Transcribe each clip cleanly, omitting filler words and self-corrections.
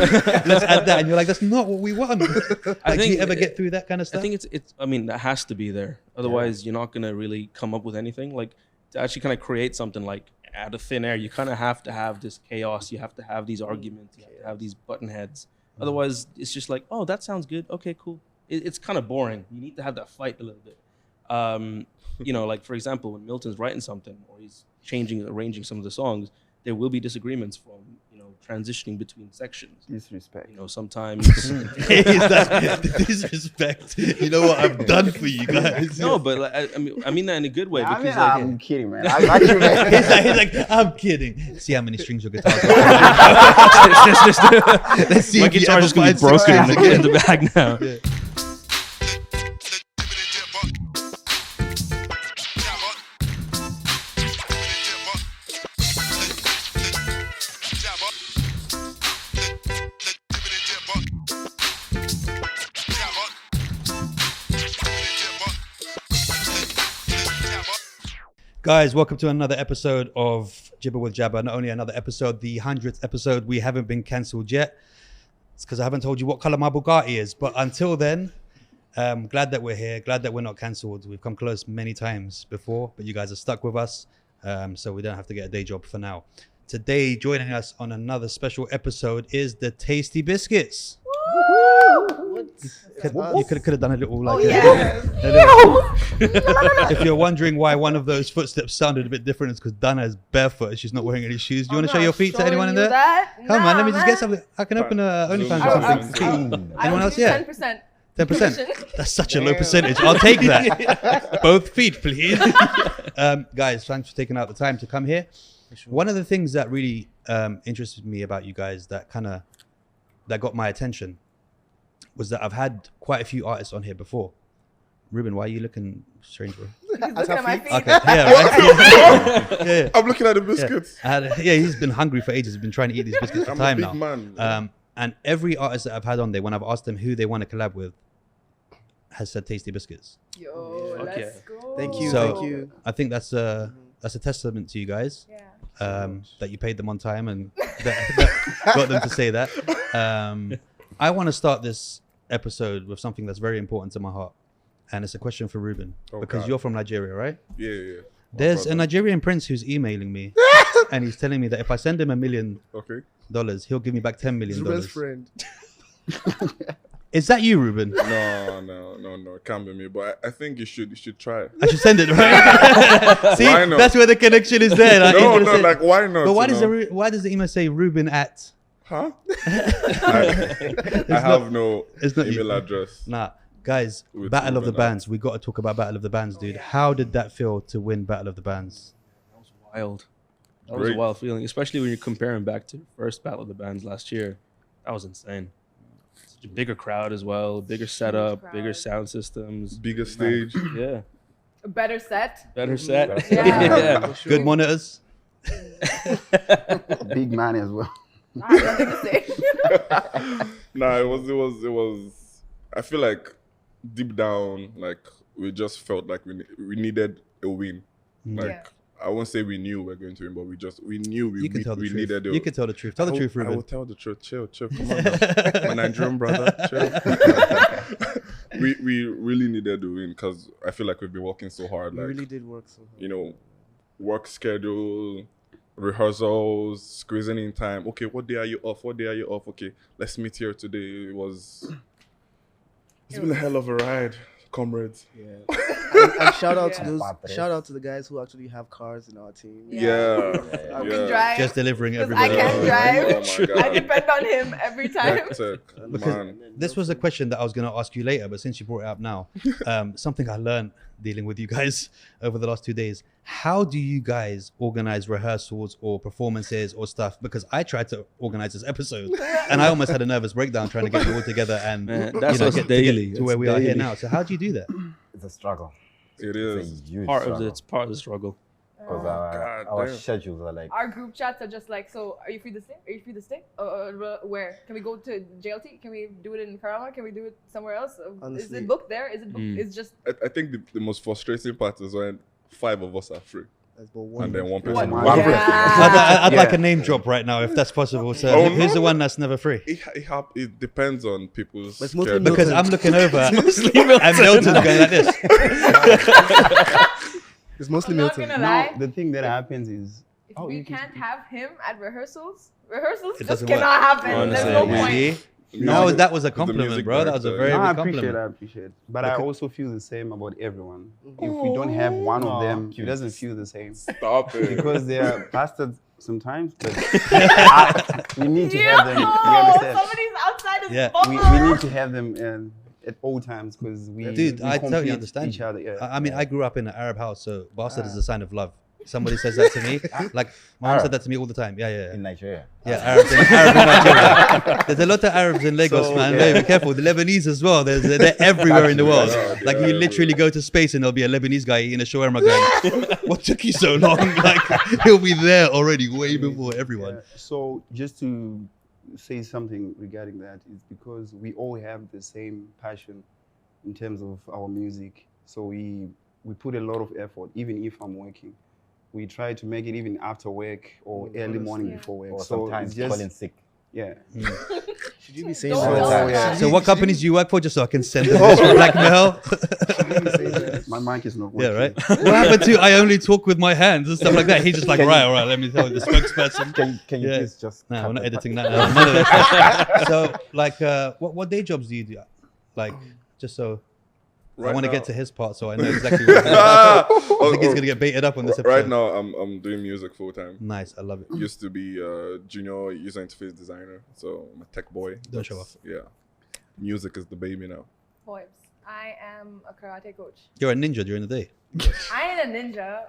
let's add that. And you're like, that's not what we want. Like, do you ever get through that kind of stuff? I think it's. I mean, that has to be there. Otherwise, you're not gonna really come up with anything. Like, to actually kind of create something like out of thin air, you kind of have to have this chaos. You have to have these arguments. You have to have these button heads. Otherwise, it's just like, oh, that sounds good. Okay, cool. It's kind of boring. You need to have that fight a little bit. You know, like for example, when Milton's writing something or he's arranging some of the songs, there will be disagreements from, you know, transitioning between sections. Disrespect. You know, sometimes. Disrespect. You know what I've done for you guys? No, but like, I mean that in a good way. I Because mean, like, I'm kidding, man. I got you, man. He's like, I'm kidding. See how many strings your guitar got. Let's see my if you guitar's ever just gonna be find broken six strings in the bag now. Yeah. Guys, welcome to another episode of Jibber with Jabber. Not only another episode, the 100th episode. We haven't been cancelled yet. It's because I haven't told you what color my Bugatti is. But until then, glad that we're here. Glad that we're not cancelled. We've come close many times before, but you guys are stuck with us. So we don't have to get a day job for now. Today, joining us on another special episode is the Tasty Biscuits. You could have done a little like. If you're wondering why one of those footsteps sounded a bit different, it's because Dana is barefoot. She's not wearing any shoes. Do you want to show your feet to anyone in there? Come on, let me just get something. I can open a OnlyFans or something. Anyone else? Yeah. 10%. 10%. That's such a low percentage. I'll take that. Both feet, please. Guys, thanks for taking out the time to come here. One of the things that really interested me about you guys that got my attention was that I've had quite a few artists on here before. Ruben, why are you looking strange, bro? He's looking at my feet. Okay, yeah, right. Yeah. I'm looking at the biscuits. Yeah, he's been hungry for ages. He's been trying to eat these biscuits for time now. Man. And every artist that I've had on there, when I've asked them who they want to collab with, has said Tasty Biscuits. Yo, Okay. let's go. Thank you. So- Thank you. I think that's a testament to you guys. Yeah. That you paid them on time and that got them to say that. I want to start this episode with something that's very important to my heart, and it's a question for Ruben because you're from Nigeria, right? Yeah. There's a Nigerian prince who's emailing me, and he's telling me that if I send him $1 million, he'll give me back $10 million. Ruben's friend. Is that you, Ruben? No, it can't be me. But I think you should try it. I should send it, right? See, Why not? that's where the connection is there. Like, No, like why not? but why does the email say Ruben at? Huh? I have no it's not email you. address. Nah, guys, With Battle of the Ruben at. Bands. We got to talk about Battle of the Bands, dude. How did that feel to win Battle of the Bands? That was wild. That was a wild feeling, especially when you're comparing back to the first Battle of the Bands last year. That was insane. Such a bigger crowd as well, bigger setup, bigger sound systems. Bigger stage. Yeah. A better set. Better set. Yeah. Good monitors. Big man as well. I have nothing to say. Nah, it was. I feel like deep down, like we just felt like we needed a win. Like I won't say we knew we were going to win, but we knew we needed a. You can tell the truth. Tell the truth, I Ruben. will tell the truth. Chill. Come on, my Nigerian brother. Chill. we really needed to win because I feel like we've been working so hard. We Like really did work so hard. you know, work schedule, rehearsals, squeezing in time. Okay, what day are you off? Okay, let's meet here today. It's been a hell of a ride, comrades. Yeah. and shout out to the guys who actually have cars in our team. Yeah. I can drive. Just delivering 'Cause everybody. I can't drive. Oh my God. I depend on him every time. Man. This was a question that I was going to ask you later, but since you brought it up now, something I learned dealing with you guys over the last 2 days. How do you guys organize rehearsals or performances or stuff? Because I tried to organize this episode and I almost had a nervous breakdown trying to get it all together and That's us daily. to where we are here now. So how do you do that? It's a struggle. It It's is. a huge Part struggle. of the struggle. Because God our damn. schedules are like, Our group chats are just like, so are you free to stay? Are you free to stay? Where? Can we go to JLT? Can we do it in Karama? Can we do it somewhere else? Is Honestly. it booked there? Is it booked? It's just I think the most frustrating part is when 5 of us are free. but one. And then one person. One. One Yeah. person. I'd like Yeah. a name drop right now if that's possible. So Oh, who's no. the one that's never free? It depends on people's. But it's mostly schedule. Because Milton. I'm looking over and Milton's going like this. It's mostly I'm not Milton. gonna lie. The thing that happens is, If Oh, we you can can't speak. have him at rehearsals It just doesn't cannot happen. Honestly, There's no I point. See? No, that was a the compliment, music bro. That was a director. very no, I big appreciate, compliment. I appreciate. But I Okay. also feel the same about everyone. If we don't have one of them, it doesn't feel the same. Stop it. Because they are bastards sometimes, but we need to have them. You Yo, understand? somebody's outside his Yeah. bubble. We need to have them at all times because we Dude, we I totally complete understand. each other. Yeah. I mean, I grew up in an Arab house, so bastard is a sign of love. Somebody says that to me. Like, my mom said that to me all the time. Yeah. in Nigeria. Yeah, Arabs in Nigeria. There's a lot of Arabs in Lagos, So, man. yeah. Be careful. The Lebanese as well. They're everywhere in the world. Yeah, Like, yeah, you literally go to space and there'll be a Lebanese guy eating a shawarma going, what took you so long? Like, he'll be there already way before everyone. Yeah. So just to say something regarding that is because we all have the same passion in terms of our music. So we put a lot of effort, even if I'm working. We try to make it even after work or early morning Yeah. before work. Or so sometimes it's just, calling sick. yeah. Should you be saying Don't that? tell yeah. them. So what companies do you work for, just so I can send them this blackmail? Should you be saying that? My mic is not Yeah, working. right? What happened to I only talk with my hands and stuff like that? He's just like, right, all right, let me tell the spokesperson. Can you Yeah. please just No, cut we're not the editing part? that. None of that. So, like, what day jobs do you do? Like, just so I Right want to now- get to his part, so I know exactly what. I think he's gonna get baited up on this episode. Right now, I'm doing music full time. Nice, I love it. Used to be a junior user interface designer, so I'm a tech boy. Don't show off. Yeah, music is the baby now. Boys, I am a karate coach. You're a ninja during the day. I ain't a ninja,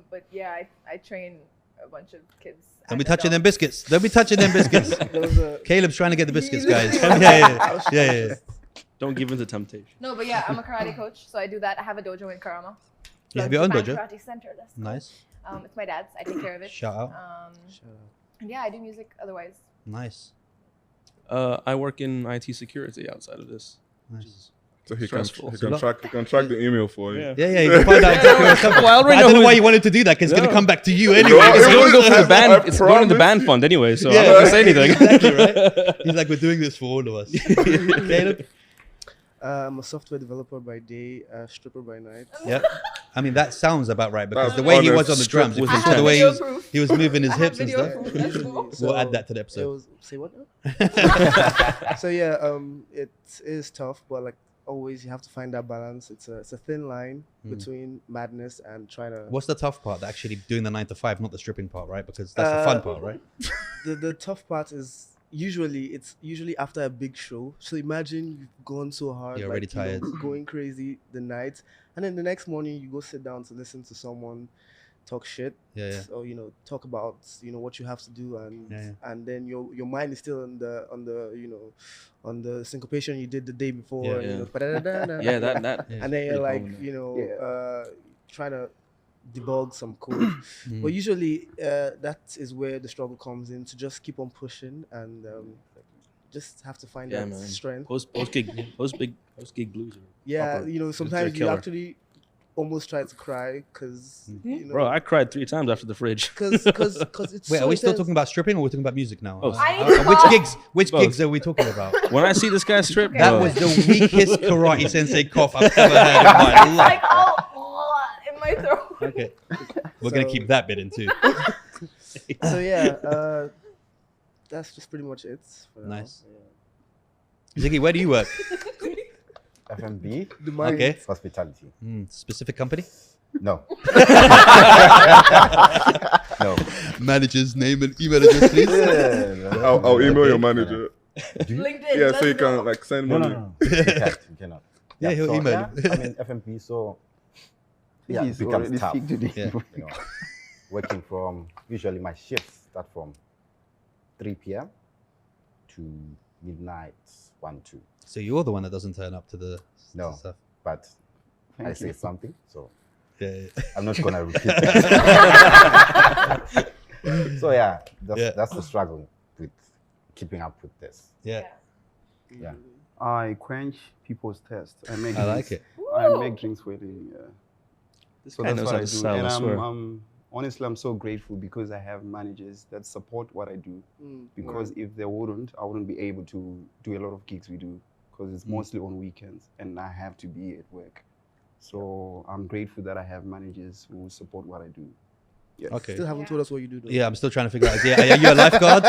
but yeah, I train a bunch of kids. Don't be and touching them adults. biscuits. Don't be touching them biscuits. There was a Caleb's trying to get the biscuits, He guys. literally- Yeah. Don't give in to temptation. No, but yeah, I'm a karate coach, so I do that. I have a dojo in Karama. You have your own Japan dojo? Karate Center. That's Nice. it's my dad's. I take care of it. Shout out. And yeah, I do music otherwise. Nice. I work in IT security outside of this. Nice. So he Stressful. can It's a lot. track the email for you. Yeah, you can find out exactly what's coming. Well, I already I don't know know why who- you wanted to do that, because it's No. gonna come back to you anyway. No, It's it going to go was- to the band. I It's going to the band promise. fund anyway, so Yeah. I'm not gonna say anything. Exactly, right? He's like, we're doing this for all of us. Caleb? I'm a software developer by day, stripper by night. Yeah. I mean, that sounds about right, because That's the way he honest. was on the drums, if With you his saw the hands. way he Video was, proof. he was moving his I have hips and video stuff. proof. Let's go. We'll add that to the It episode. was, say what now? So yeah, it is tough, but like always, you have to find that balance. It's a thin line between madness and trying to. What's the tough part? Actually doing the 9 to 5, not the stripping part, right? Because that's the fun part, right? The tough part is usually after a big show. So imagine you've gone so hard, You're like, already tired. going crazy the night, and then the next morning you go sit down to listen to someone talk shit. Yeah. Or talk about what you have to do, and Yeah. and then your mind is still on the syncopation you did the day before. Yeah. and, ba-da-da-da-da. Yeah, that. Yeah. And then you're Pretty like, common, trying to debug some code. Mm. But usually that is where the struggle comes in, to just keep on pushing and just have to find Yeah, that man. strength. Post gig blues. Yeah, proper. sometimes you killer. actually almost try to cry because, Bro, I cried 3 times after the fridge. because it's Wait, so are we still intense. talking about stripping, or are we talking about music now? Both. I need to Which fall. gigs? Which Both. gigs are we talking about? When I see this guy strip, That bro, was the weakest karate sensei cough I've ever heard in my It's life. like all in my throat. Okay, we're gonna So- keep that bit in too. So yeah, that's just pretty much it. for now. Nice. Ziggy, where do you work? F&B, The mind, Okay. hospitality. Specific company? No. No. Manager's name and email address, please. I'll email your manager. Do you? LinkedIn. Yeah, let's so you go. can like send No, money. no. You can't. You cannot. Yeah, he'll so, email you. I'm in F&B, so yeah, He's it becomes already tough. speak to these Yeah. people. You know, working from, usually my shifts start from 3 p.m. to midnight, 1, 2. So you're the one that doesn't turn up to the No. stuff. But I Thank say you. something, so Yeah. I'm not gonna repeat. So yeah, that's the struggle with keeping up with this. Yeah. Yeah. I quench people's thirst. I make I like drinks. it. I Woo. make drinks for the This So guy that's knows what how I to do. sell, And I swear. honestly, I'm so grateful because I have managers that support what I do. Because if they wouldn't, I wouldn't be able to do a lot of gigs we do because it's mostly on weekends and I have to be at work. So I'm grateful that I have managers who support what I do. Yes. Okay. Still haven't told us what you do, though. Yeah, I'm still trying to figure out. Yeah, are you a lifeguard?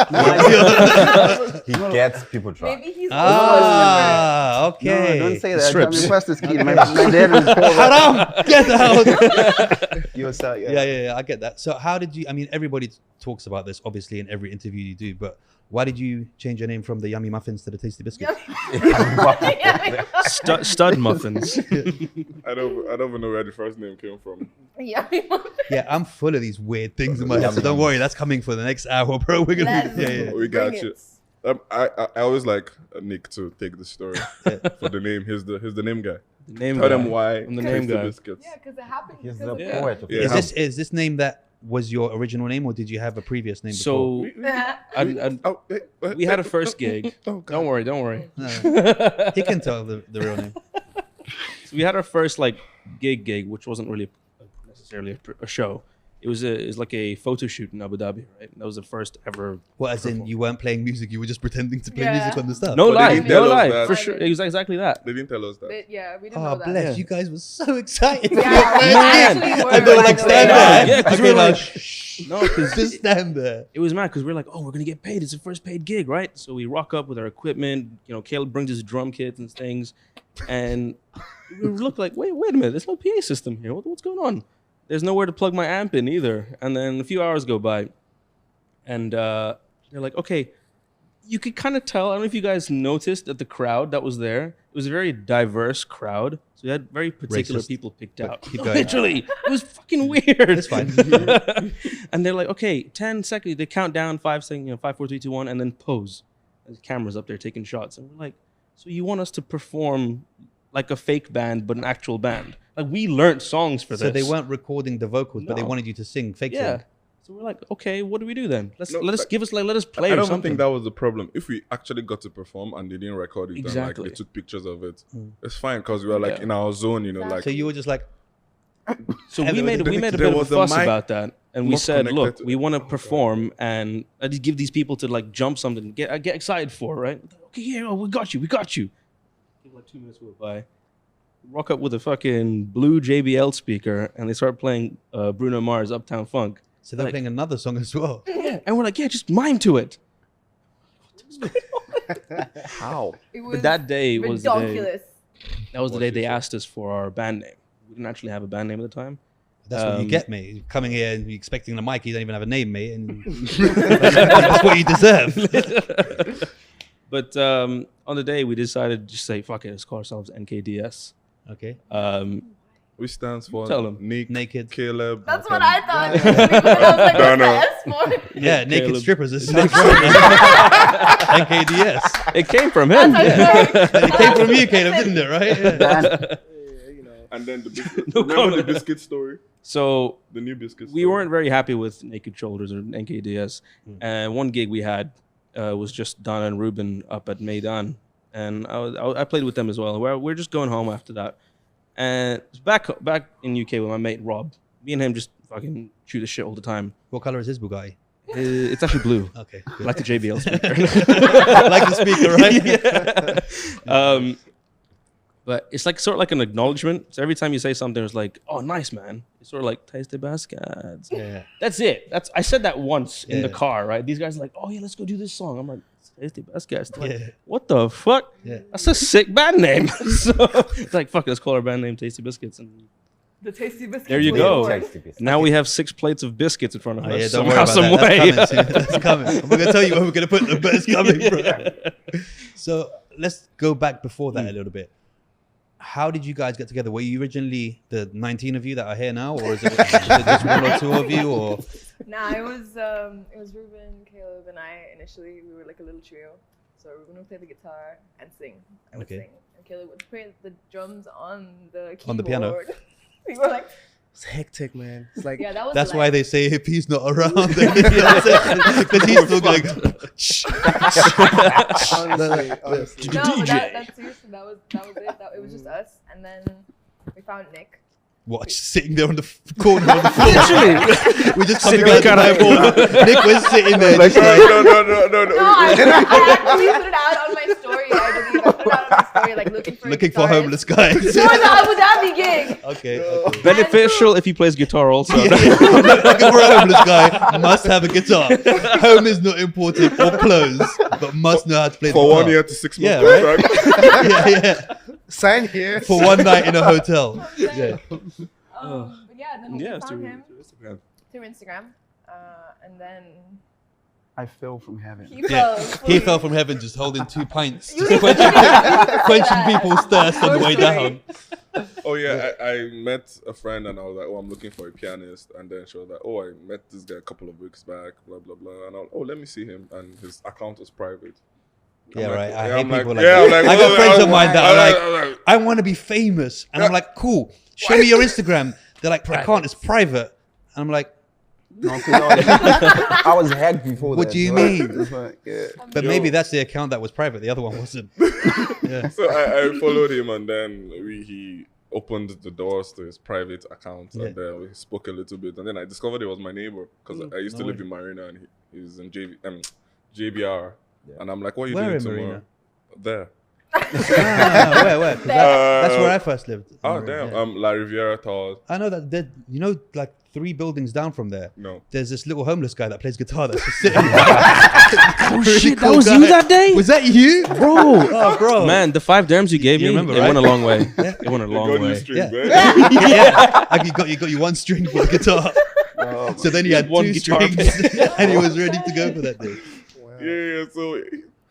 He gets people drunk. Maybe he's also a No, Okay. don't say that. Strips. I'm a pastor's kid. My dad is poor. Haram! Get out! You're so, Yeah, I get that. So how did you, I mean, everybody talks about this, obviously, in every interview you do, but why did you change your name from the Yummy Muffins to the Tasty Biscuits? Stud muffins. I don't even know where the first name came from. Yeah. Yeah, I'm full of these weird things in my head, so don't worry, that's coming for the next hour, bro. We're gonna, yeah. We got Bring you. it. I always like Nick to take the story for the name. He's the name guy. The name Tell guy. them why. I'm the name Tasty guy. Biscuits. Yeah, because it happened. He's because the of poet. Of Yeah. the Is this name that was your original name, or did you have a previous name before? So Oh, we had a first gig. Oh, God. Don't worry, don't worry. No, he can tell the real name. So we had our first like gig, which wasn't really necessarily a show. It was like a photo shoot in Abu Dhabi, right? That was the first ever. Well, as in you weren't playing music, you were just pretending to play Yeah. music on the stuff. No But they lie, didn't no tell us lie, that. for sure. It was exactly that. They didn't tell us that. Yeah, we didn't Oh, know that. bless. Yeah. You guys were so excited. Yeah, we Man. actually were. And they were like, by the stand way. there. Yeah, 'cause Okay, we were now, like, shh. No, because Just stand there. it was mad because we're like, oh, we're gonna get paid. It's the first paid gig, right? So we rock up with our equipment. You know, Kaleb brings his drum kits and things, and we look like, wait a minute, there's no PA system here. What's going on? There's nowhere to plug my amp in either. And then a few hours go by, and they're like, okay, you could kind of tell. I don't know if you guys noticed that the crowd that was there, it was a very diverse crowd. So we had very particular Racist. people picked out. keep going. Literally, it was fucking weird. It's fine. And they're like, okay, 10 seconds. They count down 5 seconds, 5, 4, 3, 2, 1, and then pose. There's cameras up there taking shots. And we're like, so you want us to perform like a fake band, but an actual band? Like, we learned songs for this. So they weren't recording the vocals, but they No. wanted you to sing fake Yeah. sing. So we're like, okay, what do we do then? No, Let us like, let us play I or don't something. think that was the problem. If we actually got to perform and they didn't record it, Exactly. and like they took pictures of it, it's fine because we were like Yeah. in our zone, you know, like So you were just like, So And we made a there bit of a was a fuss mic about that, and we not said, connected "Look, to we it." want to perform, and I just give these people to like jump something, get excited for, right? Okay, yeah, oh, we got you. Give like 2 minutes go by, rock up with a fucking blue JBL speaker, and they start playing Bruno Mars' Uptown Funk. so they're Like- playing another song as well. Yeah, and we're like, yeah, just mime to it. How? It was But that day was the day. ridiculous. That was the What day she they said. asked us for our band name. We didn't actually have a band name at the time. That's what you Um, get, mate. You're coming here and you're expecting the mic. You don't even have a name, mate. And that's what you deserve. But on the day, we decided to just say, fuck it, let's call ourselves NKDS. Okay. which stands for Tell 'em. Nick, Naked. Kaleb. That's what I thought. I was like, No, no. what's the S for? Yeah, naked Kaleb. strippers. Is NKDS. It came from him. It came from you, Caleb, didn't it? Right? Yeah. You know. And then the biscuit. No Remember comment. the biscuit story? So The new biscuit story. we weren't very happy with Naked Shoulders or NKDS. And one gig we had was just Donna and Ruben up at Maidan. And I played with them as well. We're just going home after that. And back in UK with my mate Rob. Me and him just fucking shoot the shit all the time. What color is his Bugatti? It's actually blue. Okay. Like the JBL speaker. Like the speaker, right? Yeah. But it's like sort of like an acknowledgement. So every time you say something, it's like, "Oh, nice, man." It's sort of like Tasty Biscuits. Yeah. That's it. I said that once in the Yeah. car, right? These guys are like, "Oh yeah, let's go do this song." I'm like, "Tasty Biscuits." They're like, Yeah. what the fuck? Yeah. That's a sick band name. So it's like, fuck it, let's call our band name Tasty Biscuits. And The Tasty Biscuits. There you was go. born. Tasty Biscuits. now we have 6 plates of biscuits in front of Oh, us. yeah, don't worry somehow, about that. some way. That's coming. That's coming. We're gonna tell you when we're gonna put the best coming, bro. So let's go back before that a little bit. How did you guys get together? Were you originally the 19 of you that are here now, or is it just one or two of you? Or Nah, it was Ruben, Kaleb, and I initially. We were like a little trio. So Ruben would play the guitar and sing. I would Okay. sing, and Kaleb would play the drums on the keyboard. On the piano. We were like, It's hectic, man. It's like yeah, that was. that's like, why they say if he's not around, because he's still like. honestly. No, DJ. that seriously, that was it. It was just us, and then we found Nick. What? Just sitting there on the corner of the floor. We just coming out to my ball. Nick was sitting there. Just like, No. No, I actually put it out on my story. I believe I put it out on my story, like looking for looking for homeless guys. No, the Abu Dhabi gig. Okay. Beneficial if he plays guitar also. Looking for a homeless guy must have a guitar. Home is not important or clothes, but must know how to play the For guitar. 1 year to 6 months Yeah, right? contract. yeah. Sign here. For one night in a hotel. Yeah. But yeah, then we Yeah, found him Instagram. through Instagram, and then I fell from heaven. he Yeah. fell. He fell from heaven just holding 2 pints, You just need to quenching say that. people's thirst on the way down. Oh yeah, I met a friend and I was like, oh, I'm looking for a pianist, and then she was like, oh, I met this guy a couple of weeks back, blah blah blah, and I was, oh, let me see him, and his account was private. Yeah, I'm right. like, I yeah, hate I'm like, people like yeah, that. I'm like, I got oh, friends oh, of mine that are I'm like, I want to be famous. And I'm like, cool, show me your Instagram. They're like, I can't, it's private. And I'm like, No, 'cause I was hacked before What that. do you so mean? it's like, yeah. but Yo. maybe that's the account that was private. The other one wasn't. Yeah. So I followed him, and then he opened the doors to his private account, Yeah. and then we spoke a little bit, and then I discovered he was my neighbor because I used to no live way. in Marina, and he's in JBR, Yeah. and I'm like, what are you Where doing in tomorrow? Marina? There. Where? 'Cause that's where I first lived. Oh damn! Yeah. La Riviera Tall. I know that there, you know, like 3 buildings down from there. No. There's this little homeless guy that plays guitar that's just sitting there. Oh shit, that was you that day? Was that you? Bro. Oh, bro. Man, the 5 dirhams you gave You me, remember, it right? went a long way. It went a You long got new way. strings, Yeah. eh? yeah. You got you 1 string for the guitar. So then he had One 2 guitar strings and he was ready to go for that day. Yeah. So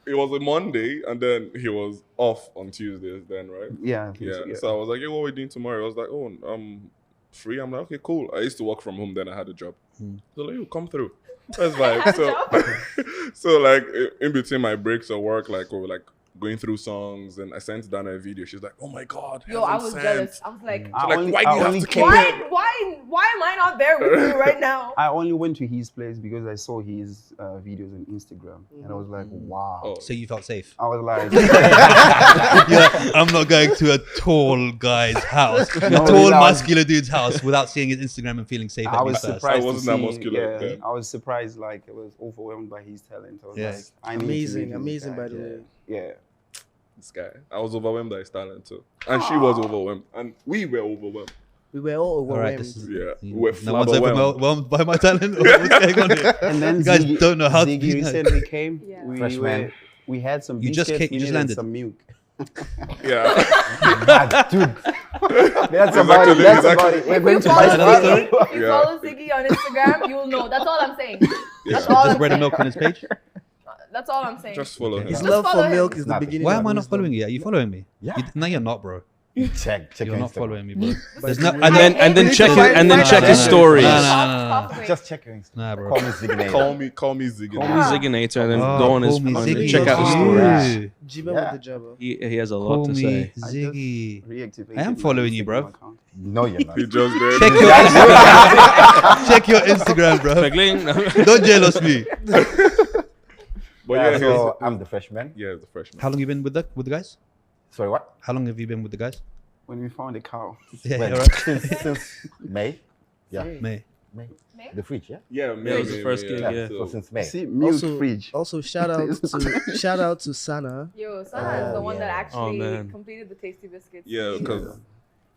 it was a Monday, and then he was off on Tuesdays. Then, right? Yeah. I think Yeah. so, yeah. So I was like, "Hey, what are we doing tomorrow?" I was like, "Oh, I'm free." I'm like, "Okay, cool." I used to work from home. Then I had a job. So like, you come through. That's like so. So like in between my breaks of work, like we were like going through songs, and I sent Dana a video. She's like, "Oh my god." Yo, I heaven was sent." jealous. I was like, I Like, only- why do I you have only to came- keep why am I not there with you right now? I only went to his place because I saw his videos on Instagram, and I was like, wow. Oh. So you felt safe. I was like, Yeah, I'm not going to a tall guy's house, a No, tall, I was- muscular dude's house without seeing his Instagram and feeling safe I at me was first. surprised. I wasn't to that see, muscular yeah, then. I was surprised. Like I was overwhelmed by his talent. I was Yeah. like, I need to Amazing, meet this amazing, guy. by the way. Yeah. This guy. I was overwhelmed by his talent too, and she was overwhelmed, and we were overwhelmed. We were all All right, overwhelmed. this is Yeah, you- we're no one's flabberwhelmed. overwhelmed by my talent. What's going on here? And then You guys Ziggy, don't know how to Ziggy be nice. recently came. Yeah. We, we had some You just biscuits, came- you we just needed landed. some milk. Yeah. Dude, That's He's about it. actually- That's he's about actually- it. We're If going you to follow buy another some. story? Ziggy, if you Yeah. follow Ziggy on Instagram, you will know. That's all I'm saying. That's Yeah. all There's I'm bread and saying. milk on his page. That's all I'm saying. Just follow him. His Just love follow for him. milk is the Nothing. beginning. Why of am I not wisdom. following you? Are you following me? Yeah. No, you're not, bro. check You're your not Instagram. following me, bro. But There's you no, will- and then And then need check to his find- and then find check out his that. stories. No, no, no. Just check your Instagram. Nah, bro. Call me Ziggy. Call me Ziggy. Call me Zigginator and then Oh, go on his call me on- Ziggy. check out his Yeah. stories. Jibber Yeah. with the Jabber. He has a lot Call to me say. Ziggy. Reactivated I am my following you, bro. Instagram account. No, you're not. He just did. Check your Instagram. Check your Instagram, bro. Fegling. Don't jealous me. But Yeah, yeah, so I'm the freshman. yeah, the freshman. How long you been with the guys? Sorry, what? How long have you been with the guys? When we found a cow. Yeah, When? all right. Since May. Yeah, May. May. May? The fridge, yeah. Yeah, Yeah, it was the first gig, yeah. So since May. See, milk Also, fridge. also shout out to Sana. Yo, Sana is the one that yeah. actually man. completed the Tasty Biscuits. Yeah, because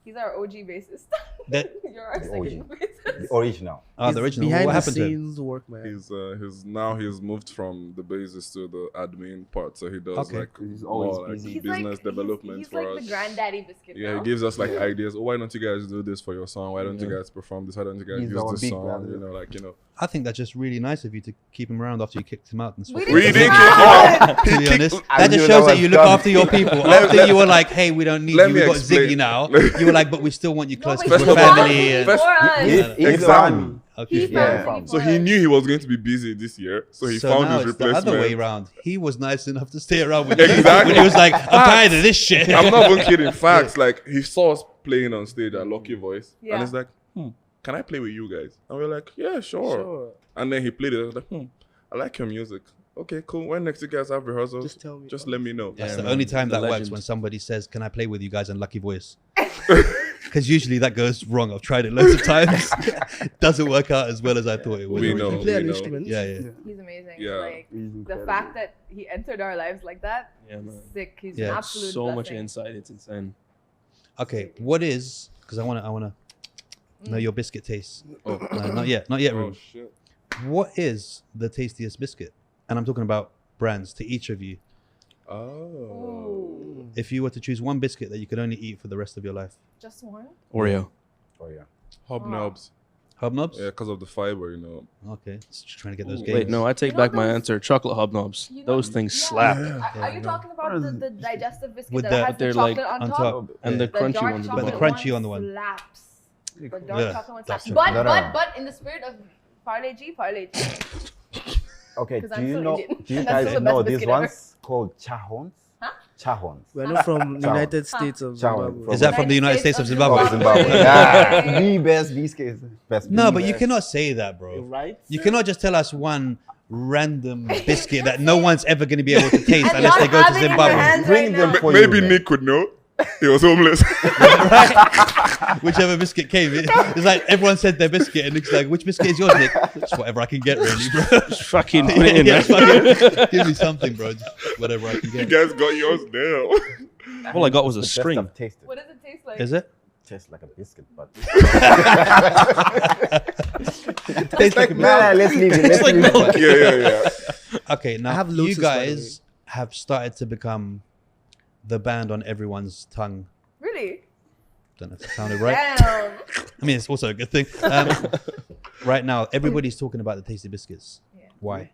He's our OG bassist. That You're our second bassist. The original. the He's original. behind What the happened to him? scenes work, man. he's moved from the basis to the admin part, so he does Okay. like He's always more like busy. He's business development he's for like us. the granddaddy biscuit. Yeah, now. he gives us like ideas. Oh, why don't you guys do this for your song? Why don't you guys perform this? Why don't you guys He's use our this big song? brother. You know, like, you know. I think that's just really nice of you to keep him around after you kicked him out and stuff. We We didn't didn't kick kick him out. him out. To be honest, I that knew just that shows that was you look coming. after your people. Let- After you were like, "Hey, we don't need let you. me We've got explain. Ziggy now." You were like, "But we still want you close No, to but your he was family." before And, First- us. He's Exactly. the one. okay. He Yeah. found So he knew he was going to be busy this year, so he found now his it's the replacement. other way around. He was nice enough to stay around with you Exactly. when he was like, "I'm tired of this shit." I'm not even kidding. Facts. Like he saw us playing on stage at Lucky Voice, Yeah. and he's like, "Can I play with you guys?" And we're like, "Yeah, sure." And then he played it. I was like, I like your music. Okay, cool. When next you guys have rehearsals, Just tell me. just let me know. That's Yeah, the man. only time The that works legend. when somebody says, "Can I play with you guys?" and Lucky Voice. Because usually that goes wrong. I've tried it loads of times. It doesn't work out as well as I thought it would. We You know. play We an know. instrument. Yeah. He's amazing. Yeah. Like He's the incredible. fact that he entered our lives like that, Yeah, man. sick. He's Yeah. an absolute So much blessing. insight. It's insane. Okay, what is? Because I wanna know your biscuit taste. Oh, No, not yet, oh Ruben. shit. What is the tastiest biscuit? And I'm talking about brands to each of you. Oh. Ooh. If you were to choose one biscuit that you could only eat for the rest of your life, Just one? Oreo. Oh yeah. Hobnobs. Hobnobs. Yeah, because of the fiber, you know. Okay, just trying to get those Ooh, games. wait, no, I take You know back my those- answer. Chocolate hobnobs. You know- Those things yeah. slap. Are you talking about the digestive biscuit With that the- has the they're chocolate like on top? And the Yeah. crunchy dark ones. But the chocolate crunchy on the one. slaps. The dark Yeah, chocolate one dark slaps. chocolate. But in the spirit of Parle G. Okay, 'Cause do I'm you so know? Indian. Do you That's guys still the know best these biscuit ever. ones called chahons? Huh? Chahons. We're not from Ciao. United States of Ciao. Zimbabwe. Is that from the United States of Zimbabwe? Oh, Zimbabwe. Yeah. The best biscuits. Best. No, the but you best. cannot say that, bro. Right? You cannot just tell us one random biscuit that no one's ever going to be able to taste And unless not they go to have it in your Zimbabwe. hands Bring right them now. for Maybe you, man. Nick would know. He was homeless. Whichever biscuit came. It's like everyone said their biscuit, and Nick's like, which biscuit is yours, Nick? Just whatever I can get, really, bro. Just fucking put it in Yeah, there. fucking give me something, bro. Just whatever I can You get. guys got yours now. All I got was a The best string. I've tasted. What does it taste like? Is it? Tastes like a biscuit, but Tastes like a nah, let's leave it. Let's like leave milk. it. Yeah. Okay, now have you Lotus, by the guys have started to become the band on everyone's tongue. Really? Don't know if that sounded right. Damn. I mean, it's also a good thing. Right now, everybody's talking about the Tasty Biscuits. Yeah. Why?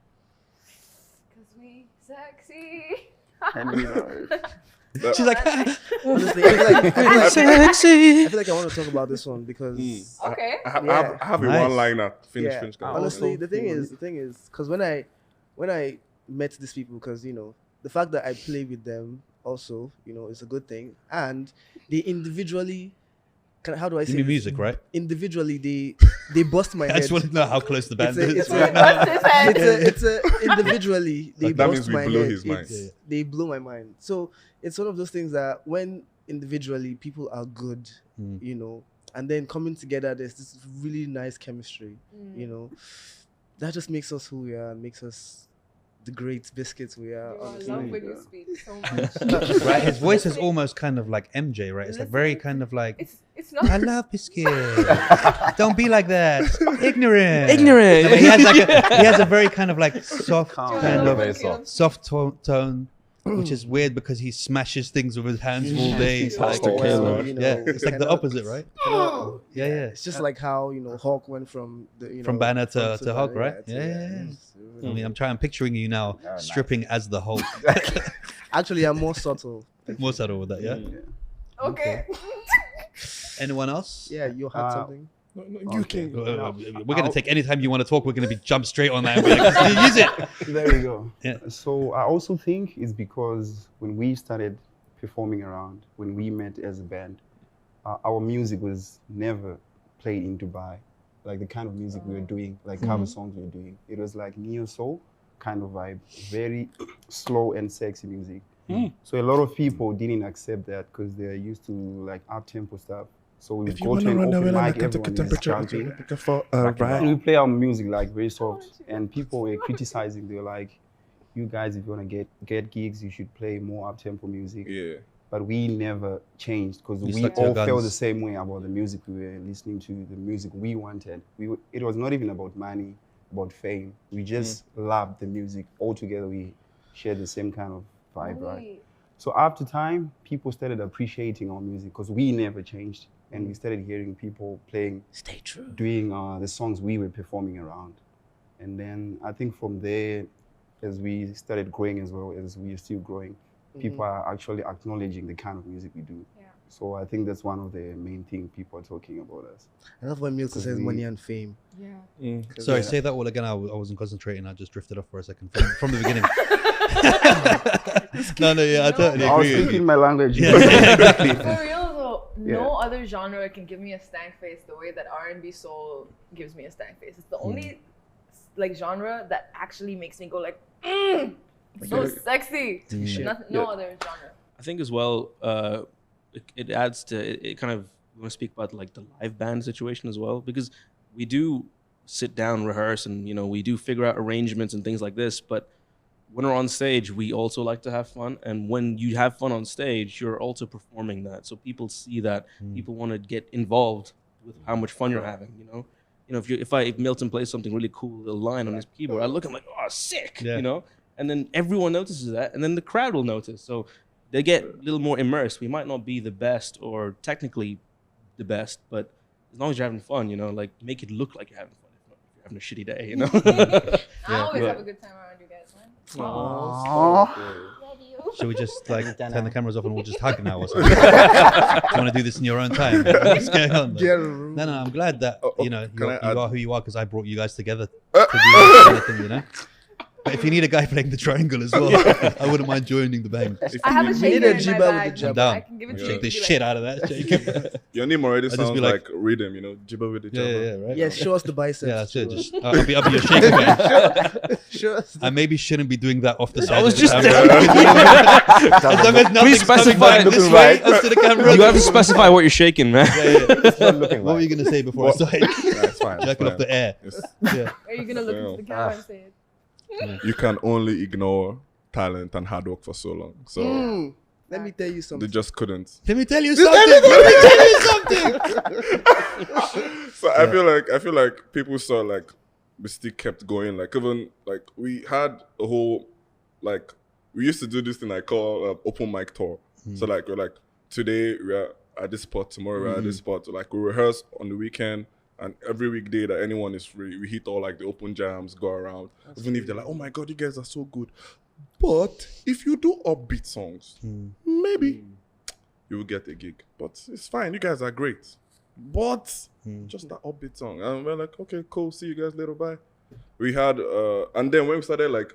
Because we sexy. And we know. She's like, Honestly, I feel like I want to talk about this one because Okay. I have a Nice. one-liner. Finish. honestly, the thing is, because when I met these people, because the fact that I play with them also, is a good thing, and they individually, how do I say you mean this? music, right? Individually, they bust my I head. just want to know how close the band It's is. a- What's his head? it's a individually they Like, that bust means we my blow head. his mind. It's- They blow my mind. So it's one of those things that when individually people are good, and then coming together, there's this really nice chemistry. That just makes us who we are, and makes us the great biscuits we are. I honestly. love when you speak so much. Right, his voice is almost kind of like MJ, right? It's like very kind of like, It's not. I love biscuit. Don't be like that. Ignorant. Ignorant. No, but he has a very kind of like soft Calm. kind Yeah, of very soft. soft tone, which is weird because he smashes things with his hands all day. It's like, Pastor Kaleb. yeah, it's like the opposite, right? Yeah, yeah. It's just like how Hawk went from the From Banner to Banner, Hulk, right? it's- Yeah. it's- I mean, I'm picturing you now Oh, nice. stripping as the Hulk. Actually, I'm more subtle. More subtle with that, yeah. Okay. Anyone else? Yeah, you had something. You can. We're gonna take any time you want to talk. We're gonna be jump straight on that. And be like, use it. There we go. Yeah. So I also think it's because when we started performing around, when we met as a band, our music was never played in Dubai. Like the kind of music we were doing, like cover songs we were doing. It was like neo soul kind of vibe, very slow and sexy music. So a lot of people didn't accept that because they're used to like up tempo stuff. So we If you go want to to an run open away, mic, everyone is jumping. right. We play our music like very soft, and people were criticizing. They were like, "You guys, if you want to get gigs, you should play more up tempo music." Yeah. But we never changed because You we stuck to your all felt guns. the same way about the music we were listening to, the music we wanted. It was not even about money, about fame. We just loved the music all together. We shared the same kind of vibe, right? So after time, people started appreciating our music because we never changed, and we started hearing people playing, Stay true. doing the songs we were performing around. And then I think from there, as we started growing as well, as we are still growing, people are actually acknowledging the kind of music we do. Yeah. So I think that's one of the main things people are talking about us. I love when Milton says we- money and fame. Yeah. Sorry, say that all again. I wasn't concentrating. I just drifted off for a second from the beginning. no, yeah, I totally I was agree with speaking you. my language. Yeah, exactly. For real though, no Yeah. other genre can give me a stank face the way that R&B soul gives me a stank face. It's the only like genre that actually makes me go like, so sexy. No other genre. I think as well, it adds to it kind of we want to speak about like the live band situation as well, because we do sit down, rehearse, and we do figure out arrangements and things like this. But when we're on stage, we also like to have fun, and when you have fun on stage, you're also performing that, so people see that. People want to get involved with how much fun you're having. If Milton plays something really cool, little line on his keyboard, I look, I'm like, oh, sick, and then everyone notices that, and then the crowd will notice, so they get a little more immersed. We might not be the best or technically the best, but as long as you're having fun, like make it look like you're having fun. If not, if you're having a shitty day, I always have a good time around you guys, man. Should we just like turn the cameras off and we'll just hug now or something? Do you want to do this in your own time? What's going on? No, I'm glad that you are who you are, because I brought you guys together to do this kind of thing, But if you need a guy playing the triangle as well, I wouldn't mind joining the band. I have a shaker in my bag. I'm down. I can give it to Shake you. the shit out of that. Your name already I'll just sounds be like rhythm, Jibber with the Jabber. Yeah, right. Yeah, show us the biceps. Yeah, that's it. Just I'll be your shaker man. Show us. I maybe shouldn't be doing that off the side. I was of the just camera. As long as nothing's specify coming this way up to the camera. You have to specify what you're shaking, man. What were you gonna say before I started? That's fine. Jacking off the air. Yes. Yeah. Are you gonna look into the camera and say it? You can only ignore talent and hard work for so long. So Let me tell you they something. just couldn't. Let me tell you something. Let me tell you something. So I feel like people saw like we still kept going. Like even like we had a whole like we used to do this thing I call open mic tour. So like we're like today we're at this spot, tomorrow we're at this spot. So, like we rehearse on the weekend. And every weekday that anyone is free, we hit all like the open jams, go around. Even if they're like, oh my God, you guys are so good. But if you do upbeat songs, maybe you will get a gig. But it's fine, you guys are great. But just that upbeat song. And we're like, okay, cool, see you guys later, bye. We had, and then when we started like,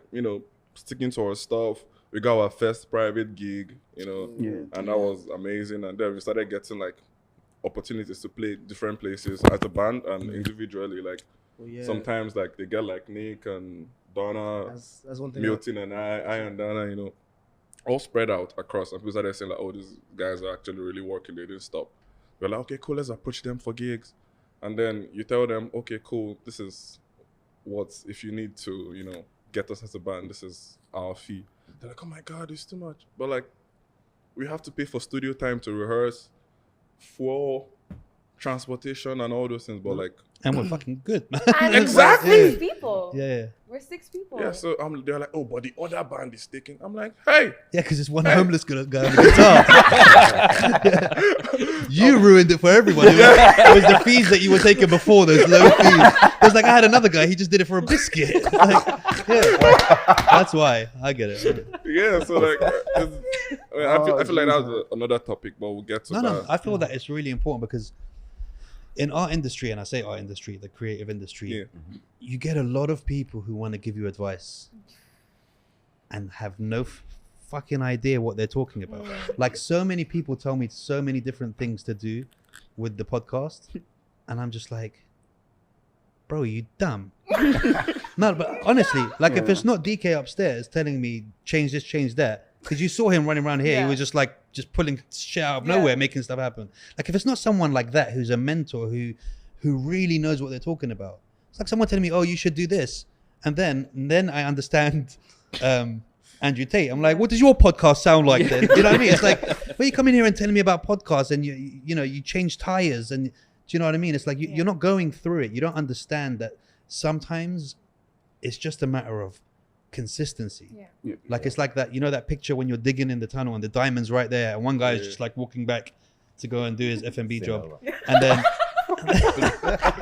sticking to our stuff, we got our first private gig, and that was amazing. And then we started getting like, opportunities to play different places as a band and individually. Like sometimes like they get like Nick and Donna, That's one thing. Milton and I and Donna, all spread out across. And people started saying like, oh, these guys are actually really working. They didn't stop. We're like, okay, cool, let's approach them for gigs. And then you tell them, okay, cool, this is what, if you need to, get us as a band, this is our fee. They're like, oh my God, it's too much. But like, we have to pay for studio time to rehearse, for transportation and all those things, but like, And we're fucking good, man. And Exactly. We're 6 people. Yeah. We're 6 people. yeah, so they're like, oh, but the other band is taking. I'm like, hey, Yeah, because it's one homeless guy on the guitar. Yeah. You ruined it for everyone. It was the fees that you were taking before, those low fees. It was like, I had another guy, he just did it for a biscuit. Like, yeah. That's why. I get it. yeah, so like, I feel like that was another topic, but we'll get to that. No, I feel that it's really important because in our industry, and I say our industry, the creative industry, you get a lot of people who want to give you advice and have no fucking idea what they're talking about. Like so many people tell me so many different things to do with the podcast, and I'm just like, bro, you dumb. No, but honestly, like if it's not DK upstairs telling me change this, change that, because you saw him running around here, he was just pulling shit out of nowhere, making stuff happen. Like if it's not someone like that who's a mentor who really knows what they're talking about, it's like someone telling me, oh, you should do this, and then I understand Andrew Tate. I'm like, what does your podcast sound like then? You know what I mean? It's like, well, you come in here and telling me about podcasts and you change tires, and do you know what I mean? It's like you're not going through it. You don't understand that sometimes it's just a matter of consistency. Like it's like that, that picture when you're digging in the tunnel and the diamond's right there, and one guy is just like walking back to go and do his F&B job, and then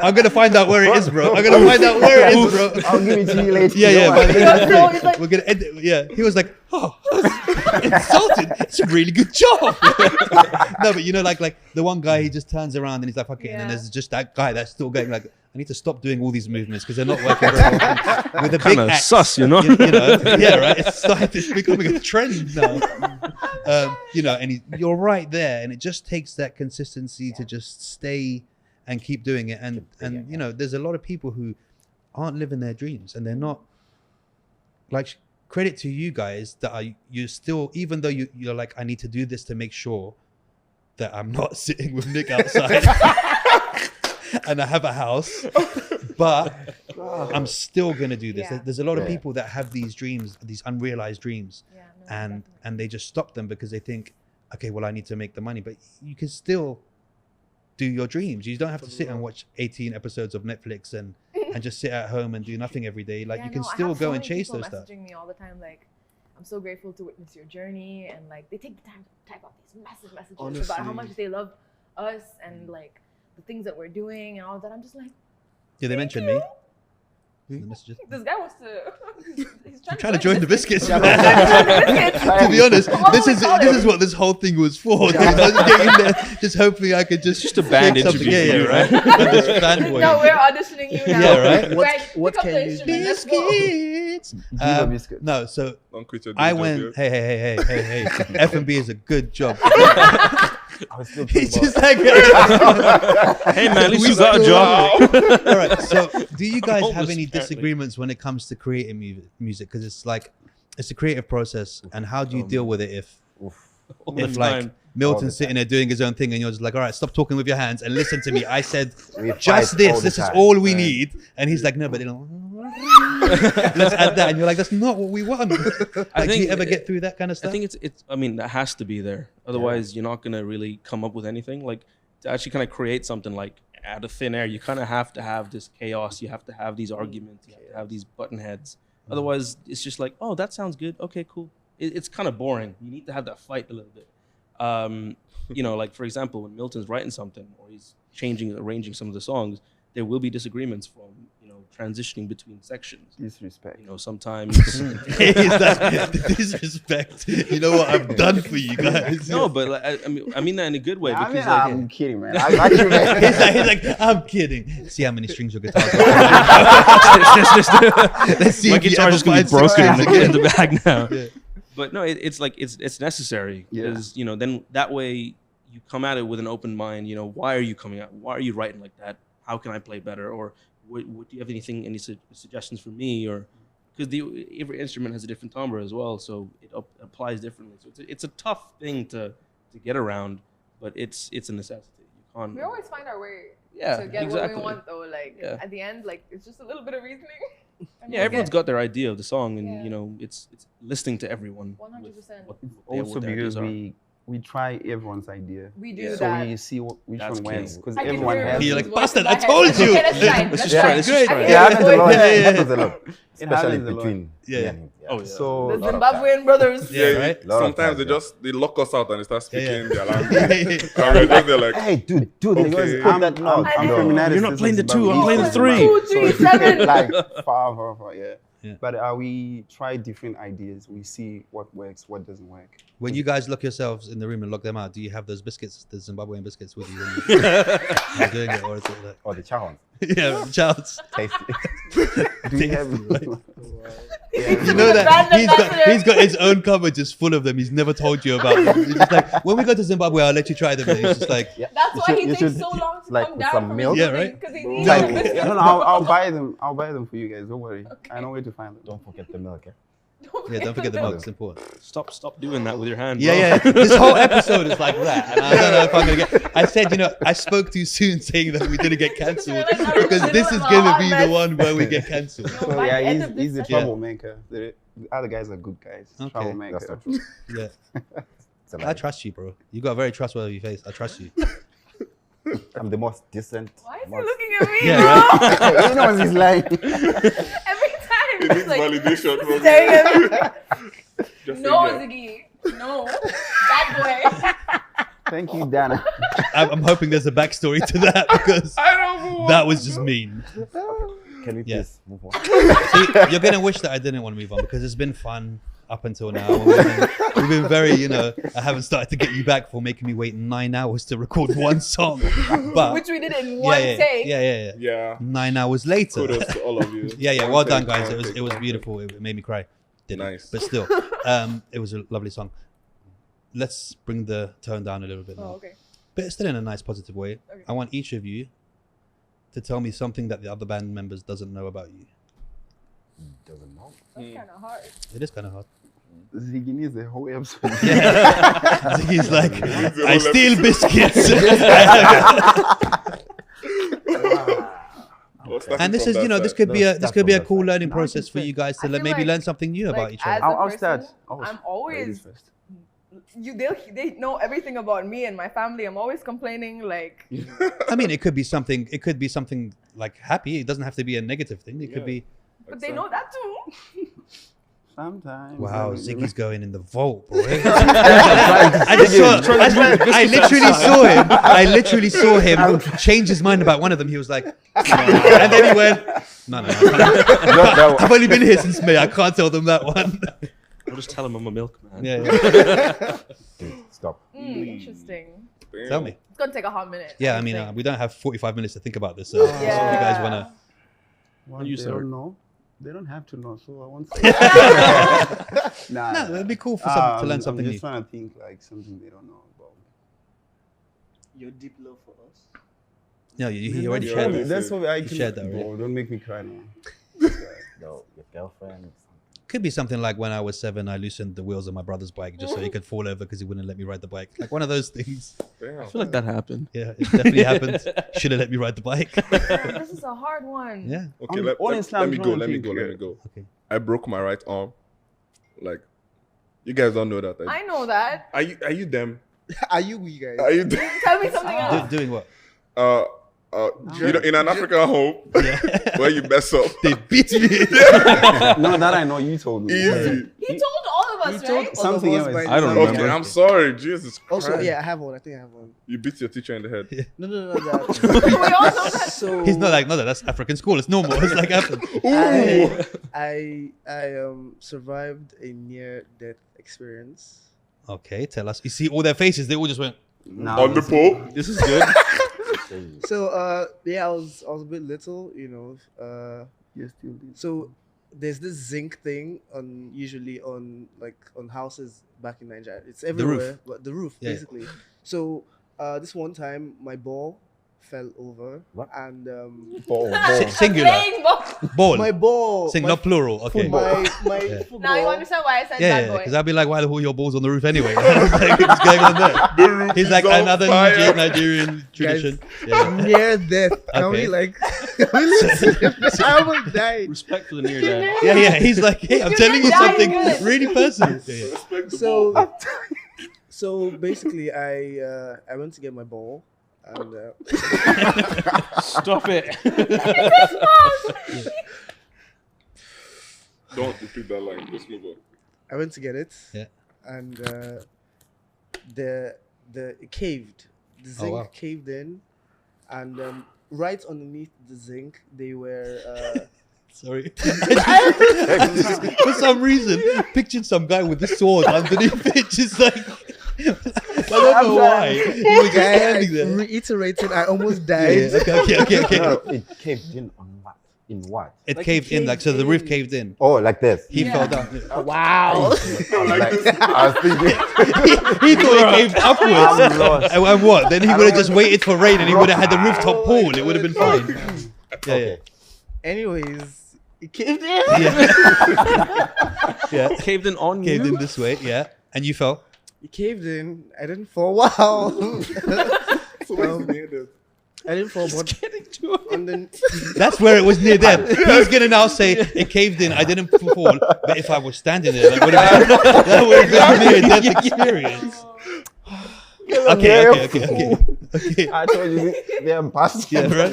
I'm gonna find out where it is, bro. I'm gonna find out where it is, bro. I'll give it to you later. Yeah. We're gonna end it. Yeah, he was like, oh, insulted. It's a really good job. No, but like the one guy, he just turns around and he's like, fuck it, and then there's just that guy that's still going like, I need to stop doing all these movements because they're not working very well. With a big axe, sus, yeah, right. It's becoming a trend now. And you're right there, and it just takes that consistency to just stay and keep doing it. And there's a lot of people who aren't living their dreams, and they're not. Like, credit to you guys that you still, even though you're like, I need to do this to make sure that I'm not sitting with Nick outside and I have a house, but I'm still gonna do this. Yeah. There's a lot of Yeah. people that have these dreams, these unrealized dreams, Yeah, no, and definitely. they just stop them because they think, okay, well, I need to make the money, but you can still do your dreams. You don't have to sit and watch 18 episodes of Netflix and just sit at home and do nothing every day. Like Yeah, you can no, I still have go so and many chase people those stuff. messaging me all the time, like, I'm so grateful to witness your journey, and like they take the time to type out these massive messages about how Honestly. much they love us and like the things that we're doing and all that. I'm just like, Yeah, they mentioned me. The messages. this guy wants to. He's I'm trying to join the biscuits. Yeah, man. to be honest, this is what this whole thing was for. Dude. I was getting in there, just hoping I could just a band take something. interview Yeah, for you, right. I'm just fanboy. No, we're auditioning you now. Yeah, right. What Pick up can the you instrument, do? let's go. Biscuits. Jibber biscuits. No, so Don't quit your I day job, went. yeah. Hey. F&B is a good job. I was still He's thinking just like. Hey man, at least you got a job. All right. So, do you guys have Homeless, any apparently. disagreements when it comes to creating music? Because it's like, it's a creative process, and how do you deal with it if Oof. All the if like time. Milton's sitting there doing his own thing and you're just like, all right, stop talking with your hands and listen to me. I said We fight just all this. the This is time. all we need. And he's like, no, but let's add that. And you're like, that's not what we want. Like, do you ever get through that kind of stuff? I think it's. I mean, that has to be there. Otherwise, you're not gonna really come up with anything. Like to actually kind of create something like out of thin air, you kind of have to have this chaos. You have to have these arguments. You have to have these button heads. Otherwise, it's just like, oh, that sounds good. Okay, cool. It's kind of boring. You need to have that fight a little bit. You know, like for example, when Milton's writing something or he's arranging some of the songs, there will be disagreements from, you know, transitioning between sections. Disrespect. You know, sometimes. He's like, disrespect. You know what I've done for you guys? No, but like, I mean that in a good way I because mean, like, I'm kidding, man. I actually, He's like, I'm kidding. See how many strings your guitar got. Let's see my if you guitar ever is gonna be find six broken strings in again. the bag now. Yeah. But no, it's like it's necessary Yeah. because you know then that way you come at it with an open mind. You know, why are you coming out? Why are you writing like that? How can I play better? Or what do you have any suggestions for me? Or because every instrument has a different timbre as well, so it applies differently. So it's a tough thing to get around, but it's a necessity. You can't. We always find our way Yeah, to get exactly. what we want, though. Like Yeah. at the end, like it's just a little bit of reasoning. And Yeah, we'll everyone's get got their idea of the song, and Yeah. you know, it's listening to everyone. 100%. also their because ideas are. we try everyone's idea. We do Yeah. So that. we see which That's one wins key. because I can everyone hear has. You're his like, voice bastard, in I my head. told Let's you. try, let's try, Let's let's just try, try. let's just Great. try. I Yeah, hear it his happens a voice. lot. Yeah, yeah, It yeah. happens a lot. It Especially happens a lot. between Yeah. me and him. Oh, yeah. So The lot of Zimbabwean brothers. Yeah, right? Lot of Sometimes times, they lock us out and they start speaking Yeah. their Yeah, language. yeah, yeah. And we're just there like, Hey, dude, Okay. because I'm, put that I'm, note. I'm No. from United You're not States playing of the two, Zimbabwe. I'm playing the East three. of 2, 3, Zimbabwe. 7. Like far, yeah. Yeah. But we try different ideas. We see what works, what doesn't work. When you guys lock yourselves in the room and lock them out, do you have those biscuits, the Zimbabwean biscuits with you when you're doing it, or is it like, Or the challenge. yeah, child's Tasty. Do you have? You know that Brand ambassador. he's got his own cupboard just full of them. He's never told you about them. He's just like, when we go to Zimbabwe, I'll let you try them. And he's just like, Yeah. That's You why should- he you takes should, so long to like, come with down some from milk. Yeah, right? Because he needs Like, the biscuits. no, I'll buy them. I'll buy them for you guys. Don't worry. I know where to find them. Don't forget the milk, eh? yeah, don't forget the milk. It's important. Stop doing that with your hand. Yeah, bro. yeah. This whole episode is like that. And I don't know if I'm gonna get. I said, you know, I spoke too soon saying that we didn't get cancelled You're like, because this is gonna be the one where we get cancelled. No, So by yeah, the end of this he's a session- troublemaker. The other guys are good guys. Okay. Troublemaker. That's the truth. Yeah, It's a I lie. trust you, bro. You got a very trustworthy face. I trust you. I'm the most decent. Why is he most- looking at me, Yeah, bro? right. He knows he's lying. Every time. it needs He's like, validation from staring at me. Just No, say Ziggy. No. That boy. Thank you, Dana. I'm hoping there's a backstory to that because I don't know. that was just mean. Can we Yeah. please move on? See, you're gonna wish that I didn't want to move on because it's been fun up until now. We've been very, you know, I haven't started to get you back for making me wait 9 hours to record one song. But Which we did in one yeah, take. yeah. Yeah. 9 hours later. Kudos to all of you. Yeah. One Well done, take, guys. one It take, was one beautiful. It made me cry. Didn't, Nice. but still, it was a lovely song. Let's bring the tone down a little bit now, Oh, okay. but still in a nice, positive way. Okay. I want each of you to tell me something that the other band members doesn't know about you. Doesn't know. That's kind of hard. It is kind of hard. Ziggy needs the whole episode. Yeah. Ziggy's like, I steal biscuits. And this is, you know, this could be a cool learning process for you guys to maybe like- learn something new about each other. I'll start. I'm always they know everything about me and my family. I'm always complaining like I mean, it could be something like happy. It doesn't have to be a negative thing. It could be. but they know that too. Sometimes. Wow, I mean, Ziggy's going in the vault, bro. I literally saw him change his mind about one of them. He was like, and then he went, no. I've only been here since May. I can't tell them that one. I'll just tell him I'm a milkman. Yeah. Dude, stop. Interesting. Tell me. It's gonna take a hot minute. Yeah, I mean, we don't have 45 minutes to think about this. So if you guys want to. What, You they start. don't know. They don't have to know, so I won't say. No, it'd be cool to learn something I'm new. just trying to think like something they don't know about. Your deep love for us. No, you already That's shared what- that. That's what I You can. shared that, right? Bro, don't make me cry now. Yo, your girlfriend. Could be something like when I was 7, I loosened the wheels of my brother's bike just so he could fall over because he wouldn't let me ride the bike. Like one of those things. I feel like that happened. Yeah, it definitely happened. Should have let me ride the bike. Man, this is a hard one. Yeah. Okay, I'm let honestly, me I'm go. trying Let to me go. think, Let me go. Okay. I broke my right arm. Like, you guys don't know that. I know that. Are you them? Are you we guys? Are you them? Tell me something else. Doing what? You know, in an African home where you mess up, They beat me. No, that I know. You told me. easy. He told all of us, He told right? all of Something us else. by I don't now. remember. Okay, I'm sorry. Jesus Christ. Also, yeah, I have one. I think I have one. You beat your teacher in the head. No, that. we all know that. So He's not like, no, that's African school. It's normal. It's like happened. I survived a near-death experience. Okay, tell us. You see all their faces. They all just went. Nah, On the pole. This is good. So yeah, I was a bit little, you know. Yes, still did. So there's this zinc thing usually on houses back in Nigeria. It's everywhere, but the roof Yeah. basically. So this one time my ball fell over What? and Singular. Playing ball. Ball. my ball Sing, my, not plural. Okay. my Yeah. football, Now you understand why I said Yeah, bad boy. because I'd be like, why the hell are your balls on the roof anyway? Like, what's going on there? The roof He's is like on another fire. Nigerian tradition. Yeah. near death. Can we Okay. I almost died. Respect for the near dad. Yeah. He's like, hey, I'm You're telling you dying something good. really personal. Yeah. Respect the ball. So basically I went to get my ball and Stop it. Don't repeat that line. Just move on. I went to get it. Yeah. And it caved. The zinc wow. caved in, and right underneath the zinc, they were. Sorry. For some reason, pictured some guy with a sword underneath it, just like. I don't know why. He was just standing there. Reiterated, I almost Yeah, died. okay. No, it caved in on what? In what? It Like caved it in, like, so caved the roof in. caved in. Oh, like this. He fell down. Wow. I was thinking. He thought it caved I'm upwards. lost. And what? Then he would have just waited for rain and he would have had the rooftop pool. It would have been fine. Yeah, Okay. Anyways, it caved in. yeah. Caved in on Caved you. in this way, yeah. And you fell. It caved in. I didn't fall. Wow. So what's near that? I didn't fall, but Getting to it. and then That's where it was near death. He's gonna now say it caved in. I didn't fall, but if I was standing there, that would have been a near death experience. Okay. I told you they're impossible. Yeah, right.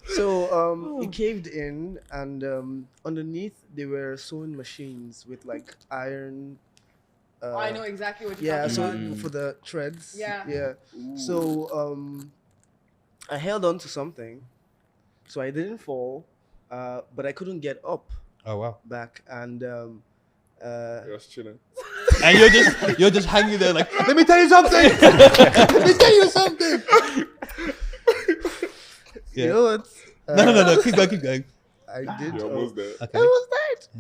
so it caved in, and underneath there were sewing machines with like iron. I know exactly what you're Yeah, talking so about. for the treads. Yeah. Yeah. So I held on to something, so I didn't fall, but I couldn't get up Oh wow. back, and Just chilling. And you're just hanging there like, let me tell you something. Let me tell you something. you know what? No. Keep going. I did. You're almost there. Okay. I was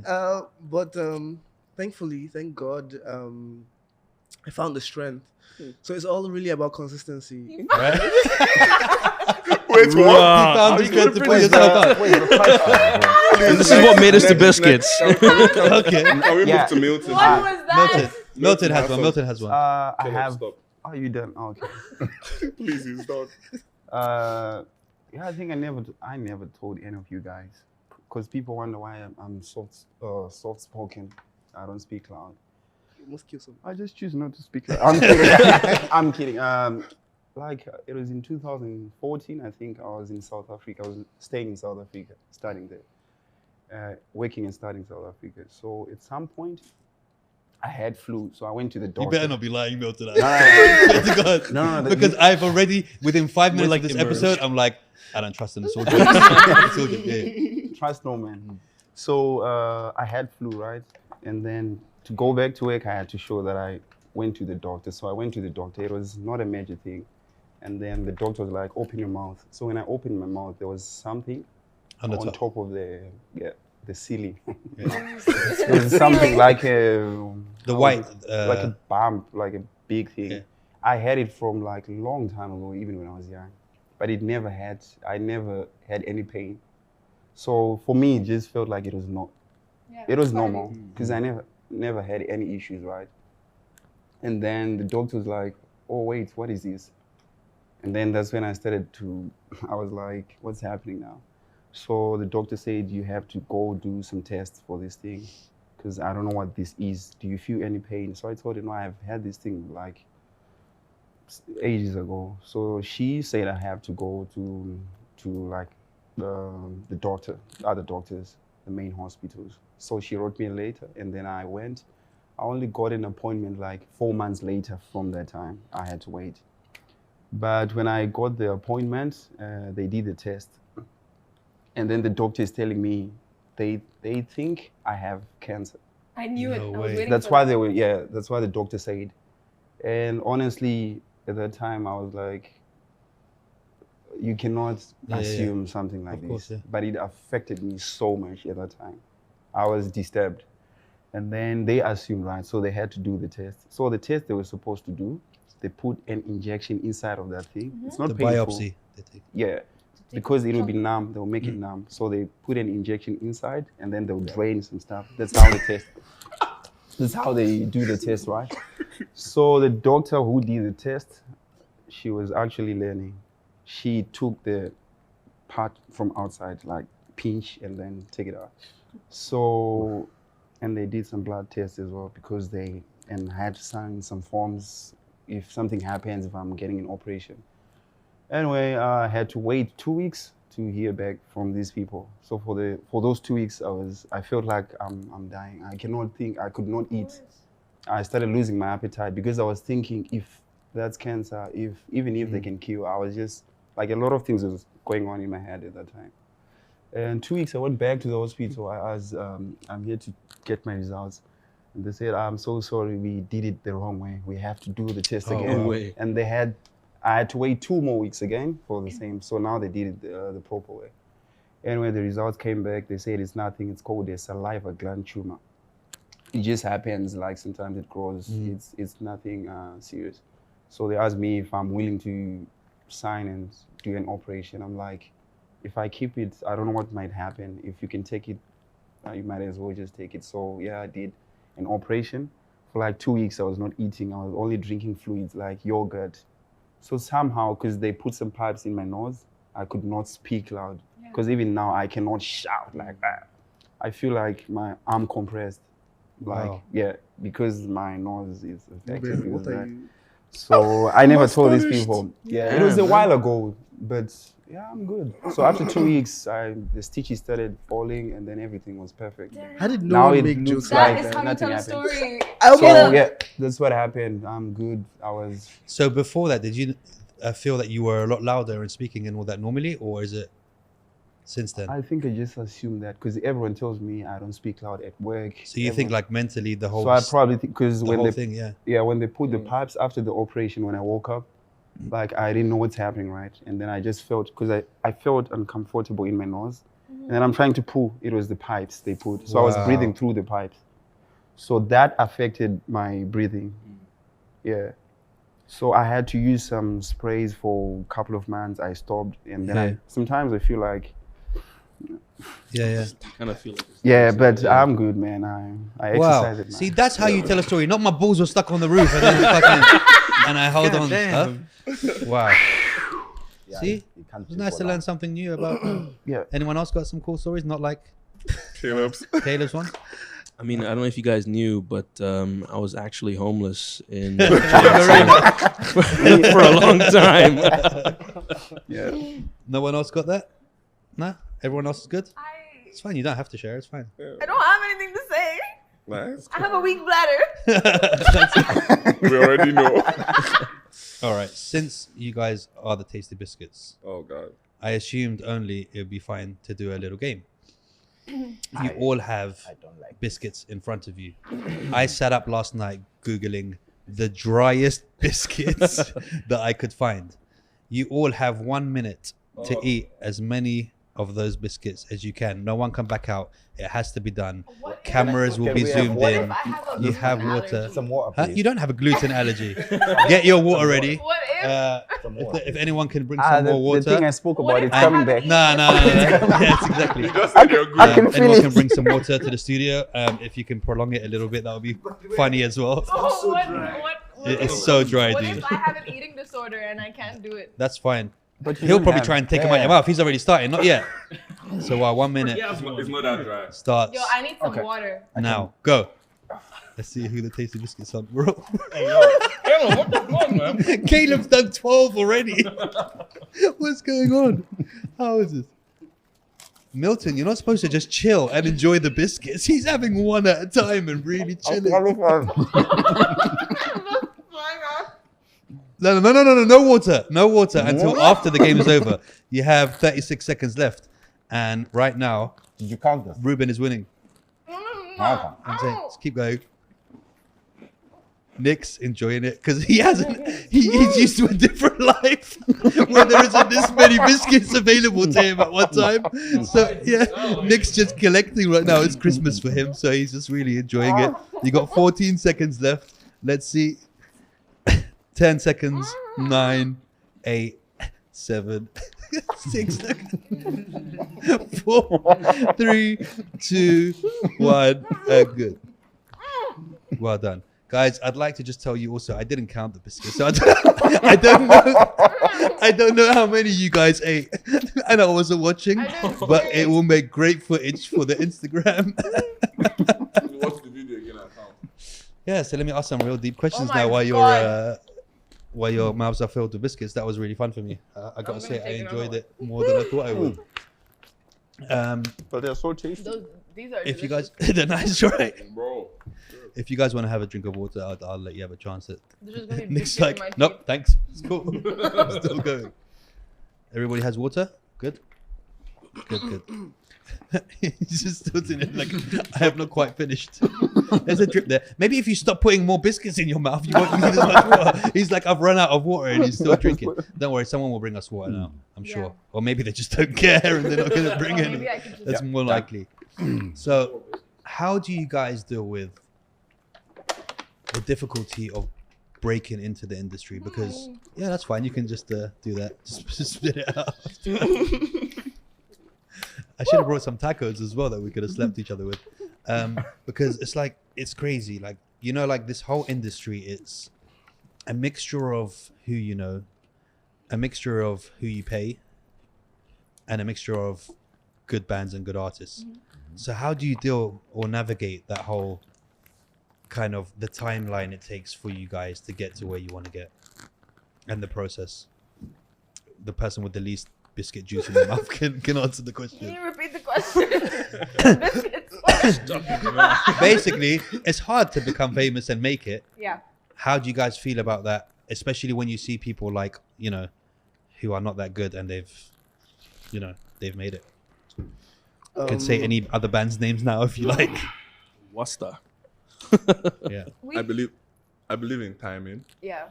that. But thankfully, thank God, I found the strength. So it's all really about consistency. Right? Wait, You what? found the strength to pull yourself up. This is what made us the biscuits. Okay. Can we Yeah. move to Milton? What was that? Milton has has one. some- Milton has one. I Caleb, have. stop. Oh, you done? Oh, okay. Please, he's done. Yeah, I think I never told any of you guys, because people wonder why I'm soft spoken. I don't speak loud. You must kill some. I just choose not to speak loud. I'm kidding. I'm kidding. It was in 2014. I think I was in South Africa. I was staying in South Africa, studying there, working and studying South Africa. So at some point, I had flu, so I went to the doctor. You better not be lying, Milton. No, Swear to God. No, Because I've already, within 5 minutes like of this emerged. episode, I'm like, I don't trust in the soldier. Yeah. Trust no man. So I had flu, right? And then to go back to work, I had to show that I went to the doctor. So I went to the doctor. It was not a major thing. And then the doctor was like, open your mouth. So when I opened my mouth, there was something On the on top. top of the ceiling. It was something like The white. like a bump, like a big thing. Yeah. I had it from like a long time ago, even when I was young. But I never had any pain. So for me, it just felt like it was it was normal, because I never had any issues, right? And then the doctor was like, oh wait, what is this? And then that's when I was like, what's happening now? So the doctor said, you have to go do some tests for this thing, because I don't know what this is. Do you feel any pain? So I told him, no, I've had this thing like ages ago. So she said I have to go to like the other doctors, the main hospitals. So she wrote me a letter, and then I went. I only got an appointment like 4 months later from that time. I had to wait. But when I got the appointment, they did the test. And then the doctor is telling me they think I have cancer. I knew it. No I was way. waiting That's for why that. that's why the doctor said. And honestly, at that time, I was like, you cannot assume something like Of course, this. yeah. But it affected me so much at that time. I was disturbed. And then they assumed, right? So they had to do the test. So the test they were supposed to do, they put an injection inside of that thing. It's not The painful. biopsy. They take. Yeah, because it will be numb. They'll make it numb. So they put an injection inside, and then they'll drain some stuff. That's how they test. That's how they do the test, right? So the doctor who did the test, she was actually learning. She took the part from outside, like pinch and then take it out. So, and they did some blood tests as well, because and had to sign some forms if something happens, if I'm getting an operation. Anyway, I had to wait 2 weeks to hear back from these people. So for those 2 weeks, I felt like I'm dying. I cannot think. I could not eat. I started losing my appetite, because I was thinking, if that's cancer, even if they can cure, I was just like, a lot of things was going on in my head at that time. And 2 weeks, I went back to the hospital. I'm here to get my results. And they said, I'm so sorry, we did it the wrong way. We have to do the test again. no way. And I had to wait 2 more weeks again for the same. So now they did it the proper way. Anyway, the results came back. They said it's nothing. It's called a saliva gland tumor. It just happens, like sometimes it grows. It's nothing serious. So they asked me if I'm willing to sign and do an operation. I'm like, if I keep it, I don't know what might happen. If you can take it, you might as well just take it. So yeah, I did an operation. For like 2 weeks, I was not eating. I was only drinking fluids like yogurt. So somehow, because they put some pipes in my nose, I could not speak loud. Because even now, I cannot shout like that. I feel like my arm compressed. Like, Wow. yeah, because my nose is affected. because What of are that. you? So I never told these people. Yeah, it was a while ago, but yeah, I'm good. So after 2 weeks, the stitches started falling, and then everything was perfect. How did no Now one it make looks jokes That like is that? how you Nothing tell a happened. story. So yeah, that's what happened. I'm good. I was. So before that, did you feel that you were a lot louder and speaking and all that normally, or is it since then? I think I just assumed that, because everyone tells me I don't speak loud at work. So you think like mentally the whole So I probably think, because the when whole they thing, yeah. when they put the pipes after the operation, when I woke up, like I didn't know what's happening, right? And then I just felt, because I felt uncomfortable in my nose, and then I'm trying to poo. It was the pipes they put, so I was Wow. breathing through the pipes. So that affected my breathing. Yeah. So I had to use some sprays for a couple of months. I stopped, and then sometimes I feel like. Yeah. Kind of feel like it's Yeah, but I'm good, man. I exercise it now. See, that's how you tell a story. Not my balls were stuck on the roof and then and I hold on. Huh? Wow. Yeah, See, you can't it's do nice for to long. learn something new about. Yeah. Anyone else got some cool stories? Not like Caleb's. Caleb's one. I mean, I don't know if you guys knew, but I was actually homeless in Yeah. for a long time. Yeah. No one else got that. No, everyone else is good. It's fine. You don't have to share. It's fine. I don't have anything to say. Nice. I have a weak bladder. We already know. All right. Since you guys are the Tasty Biscuits, Oh God. I assumed only it would be fine to do a little game. You all have I don't like biscuits in front of you. I sat up last night Googling the driest biscuits that I could find. You all have 1 minute to eat as many of those biscuits as you can. No one can back out. It has to be done. What if- Cameras will Can be we have zoomed water? in. I have a You gluten have water. allergy. some water, Huh? please. You don't have a gluten allergy. Get your water ready. What if? Some water. If anyone can bring some more The water. thing I spoke What about, if it's I coming haven't back. eaten- No. Yes, exactly. Just said you're good. I can feel Anyone it. can bring some water to the studio. If you can prolong it a little bit, that would be funny as well. Oh, what It's so dry, what dude. if I have an eating disorder and I can't do it? That's fine. But you He'll don't probably have- try and take him out your mouth. He's already starting. Not yet. So 1 minute It's not that dry. starts Yo, I need some water. now. Go. Let's see who the Tasty Biscuits are. Bro. Caleb, what the fuck, man? Caleb's done 12 already. What's going on? How is this? Milton, you're not supposed to just chill and enjoy the biscuits. He's having one at a time and really chilling. No water. No water until after the game is over. You have 36 seconds left. And right now, Did you count this? Ruben is winning. Okay. I'm saying, just keep going. Nick's enjoying it because he hasn't. He's used to a different life where there isn't this many biscuits available to him at one time. So yeah, Nick's just collecting right now. It's Christmas for him, so he's just really enjoying it. You got 14 seconds left. Let's see. 10 seconds. 9, 8, 7, 6 seconds. 4, 3, 2, 1. Good. Well done. Guys, I'd like to just tell you also, I didn't count the biscuits, so I don't know how many you guys ate, and I wasn't watching, but it will make great footage for the Instagram. Watch the video again. I count. Yeah, so let me ask some real deep questions Oh my now God. while your mouths are filled with biscuits. That was really fun for me. I gotta I'm say, gonna I take another enjoyed one. it more than I thought I would. But they're so tasty. These are If you delicious. guys, they're nice, right? Bro. If you guys want to have a drink of water, I'll let you have a chance at. There's just gonna be Nick's biscuits in my like, nope, teeth. thanks. It's cool. Still going. Everybody has water? Good? Good. He's just still in it like, I have not quite finished. There's a drip there. Maybe if you stop putting more biscuits in your mouth, you won't need as much water. He's like, I've run out of water and he's still drinking. Don't worry, someone will bring us water now, I'm sure. Yeah. Or maybe they just don't care and they're not going to bring Or any. maybe I could just- That's more likely. So, how do you guys deal with the difficulty of breaking into the industry? Because yeah, that's fine. You can just do that. Just spit it out. I should have brought some tacos as well that we could have slapped each other with. Because it's like, it's crazy. Like, you know, like this whole industry, it's a mixture of who you know, a mixture of who you pay, and a mixture of good bands and good artists. So how do you deal or navigate that whole kind of the timeline it takes for you guys to get to where you want to get and the process? The person with the least biscuit juice in their mouth can answer the Can question. you repeat the question? Biscuits. Basically, it's hard to become famous and make it. Yeah. How do you guys feel about that? Especially when you see people like, you know, who are not that good and they've made it. You can say any other band's names now if you like. Wasta. Yeah. I believe in timing. Yeah.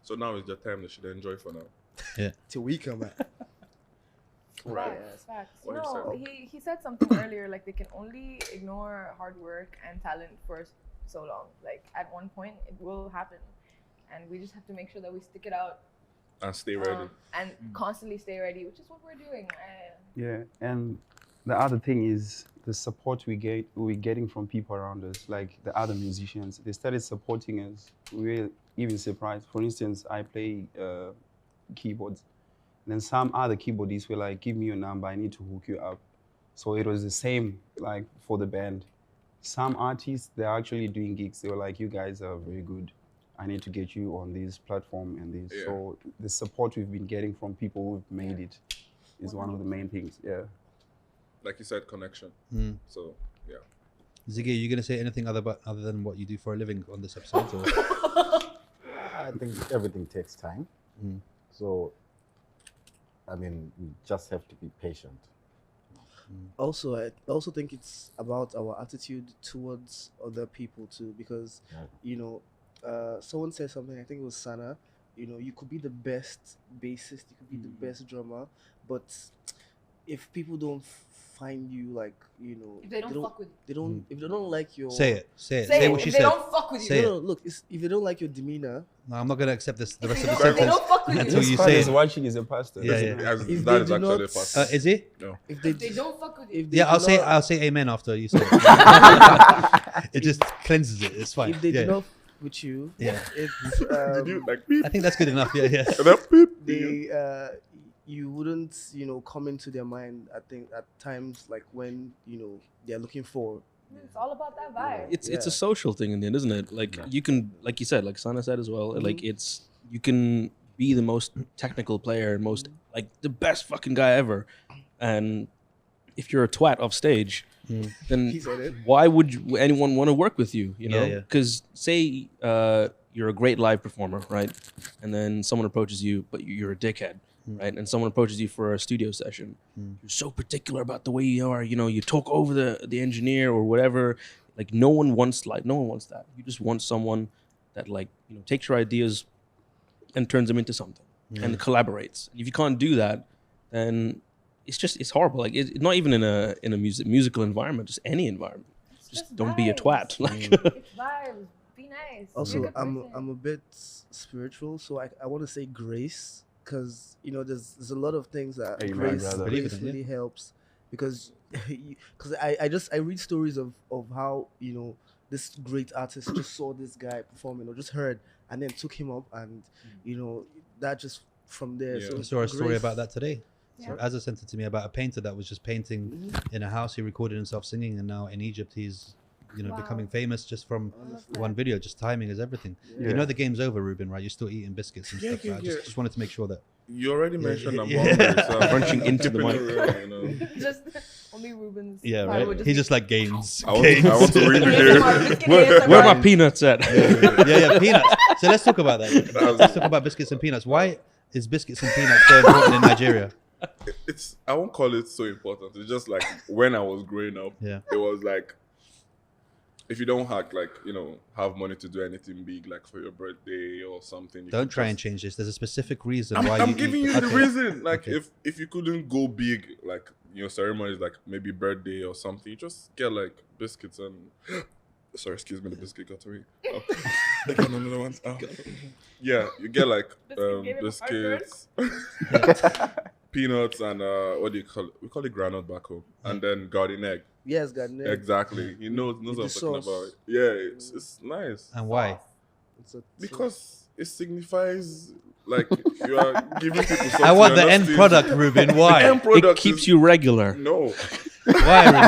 So now is the time they should enjoy for now. Till we come back. Facts. What No, you he said something earlier, like they can only ignore hard work and talent for so long. Like at one point it will happen. and we just have to make sure that we stick it out And stay ready. and constantly stay ready, which is what we're doing. Yeah, and the other thing is the support we're getting from people around us, like the other musicians. They started supporting us. We were even surprised. For instance, I play keyboards. Then some other keyboardists were like, "Give me your number. I need to hook you up." So it was the same like for the band. Some artists, they're actually doing gigs. They were like, "You guys are very good. I need to get you on this platform and this." Yeah. So the support we've been getting from people who've made it is one of the main things. Yeah. Like you said, connection. So yeah. Ziggy, are you going to say anything other than what you do for a living on this episode? Or? I think everything takes time. So, I mean, we just have to be patient. Also, I also think it's about our attitude towards other people too, because you know, someone said something. I think it was Sana. You know, you could be the best bassist, you could be the best drummer, but if people don't find you, like, you know, If they don't fuck with you. they don't. If they don't like your Say it. Say it. Say Say it. what she If they said. don't fuck with you. Say No, it. no, look, if they don't like your demeanor, No, I'm not going to accept this. The If rest they of the don't, if they sentence don't fuck with until you. you This say is it. watching is a pastor. Yeah, doesn't yeah. it? As, If that they is do actually not- fast. Is it? No. if If they don't fuck with you. if they Yeah, do I'll not- say amen after you say it. It just cleanses it. It's fine. if they Yeah. do not with you, Yeah. it's Did you like beep? I think that's good enough. Yeah, yeah. And then beep? they you wouldn't, you know, come into their mind. I think at times, like when, you know, they're looking for. It's all about that vibe. It's a Yeah. social thing in the end, isn't it? Like you can, like you said, like Sana said as well. Like you can be the most technical player, most like the best fucking guy ever, and if you're a twat off stage, then He said it. why would anyone want to work with you? You know, Yeah, yeah. because say you're a great live performer, right? And then someone approaches you, but you're a dickhead, right? And someone approaches you for a studio session. You're so particular about the way you are. You know, you talk over the engineer or whatever. Like no one wants that. You just want someone that, like, you know, takes your ideas and turns them into something and collaborates. And if you can't do that, then it's horrible. Like it's not even in a musical environment, just any environment. Just don't be a twat. vibes. Like It's vibes. Be nice. Be a Also, good I'm person. a bit spiritual, so I want to say grace, because you know there's a lot of things that Amen, grace brother. Believe it, really helps, because I read stories of how, you know, this great artist just saw this guy performing or just heard and then took him up, and you know that just from there. Yeah. So I saw a story grace- about that today. Yeah. So Azza sent it to me about a painter that was just painting in a house. He recorded himself singing, and now in Egypt he's, you know, Wow. becoming famous just from Honestly. one video. Just timing is everything. You Yeah. know the game's over, Ruben, right? You're still eating biscuits and Yeah, stuff. yeah, Right? yeah. Just wanted to make sure that. You already mentioned I'm yeah. hungry, so I'm Crunching into the keeping it mic. real, you know. Just only Ruben's. Yeah, part would right. He just like gains. I want to read ASMR, here. biscuit where ASMR. are my peanuts at? yeah, peanuts. So let's talk about that. Let's talk about biscuits and peanuts. Why is biscuits and peanuts so important in Nigeria? It's I won't call it so important. It's just like when I was growing up, Yeah. it was like if you don't have money to do anything big, like for your birthday or something. You Don't could try and just- change this. There's a specific reason I'm, why I'm you giving eat. you the Okay. reason. Like Okay. if you couldn't go big, like ceremonies, like maybe birthday or something, you just get like biscuits and. Sorry, excuse me, the biscuit got away. Oh. I got another one. Oh. Yeah, you get like Biscuit gave him a biscuits, peanuts, and what do you call it? We call it granite back home, and then garden egg. Yes, God, no. Exactly. He knows With what I'm the talking sauce. about. Yeah, it's nice And why? because it signifies like you are giving people something. I want the and end that's product, Ruben. The Why? end product It keeps is- you regular. No, Why, Ruben?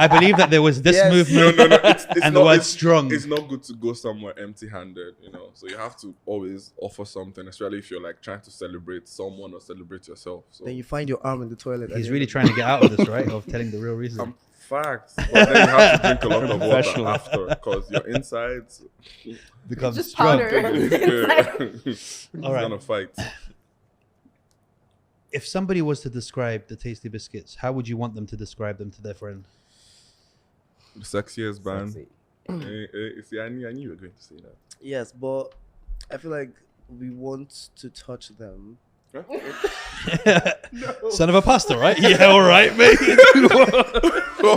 I believe that there was this Yes. movement no. It's and not, the word it's- strong. It's not good to go somewhere empty-handed, you know. So you have to always offer something, especially if you're like trying to celebrate someone or celebrate yourself. So Then you find your arm in the toilet. He's really trying to get out of this, right? Of telling the real reason. facts, but then you have to drink a lot of water Professional. after because your insides. Becomes Just strong. powder. It's All right. gonna fight. If somebody was to describe the Tasty Biscuits, how would you want them to describe them to their friend? The sexiest band. Sexy. See, I knew you were going to say that. Yes, but I feel like we want to touch them Son of a pastor, right? Yeah, all right, mate. Oh,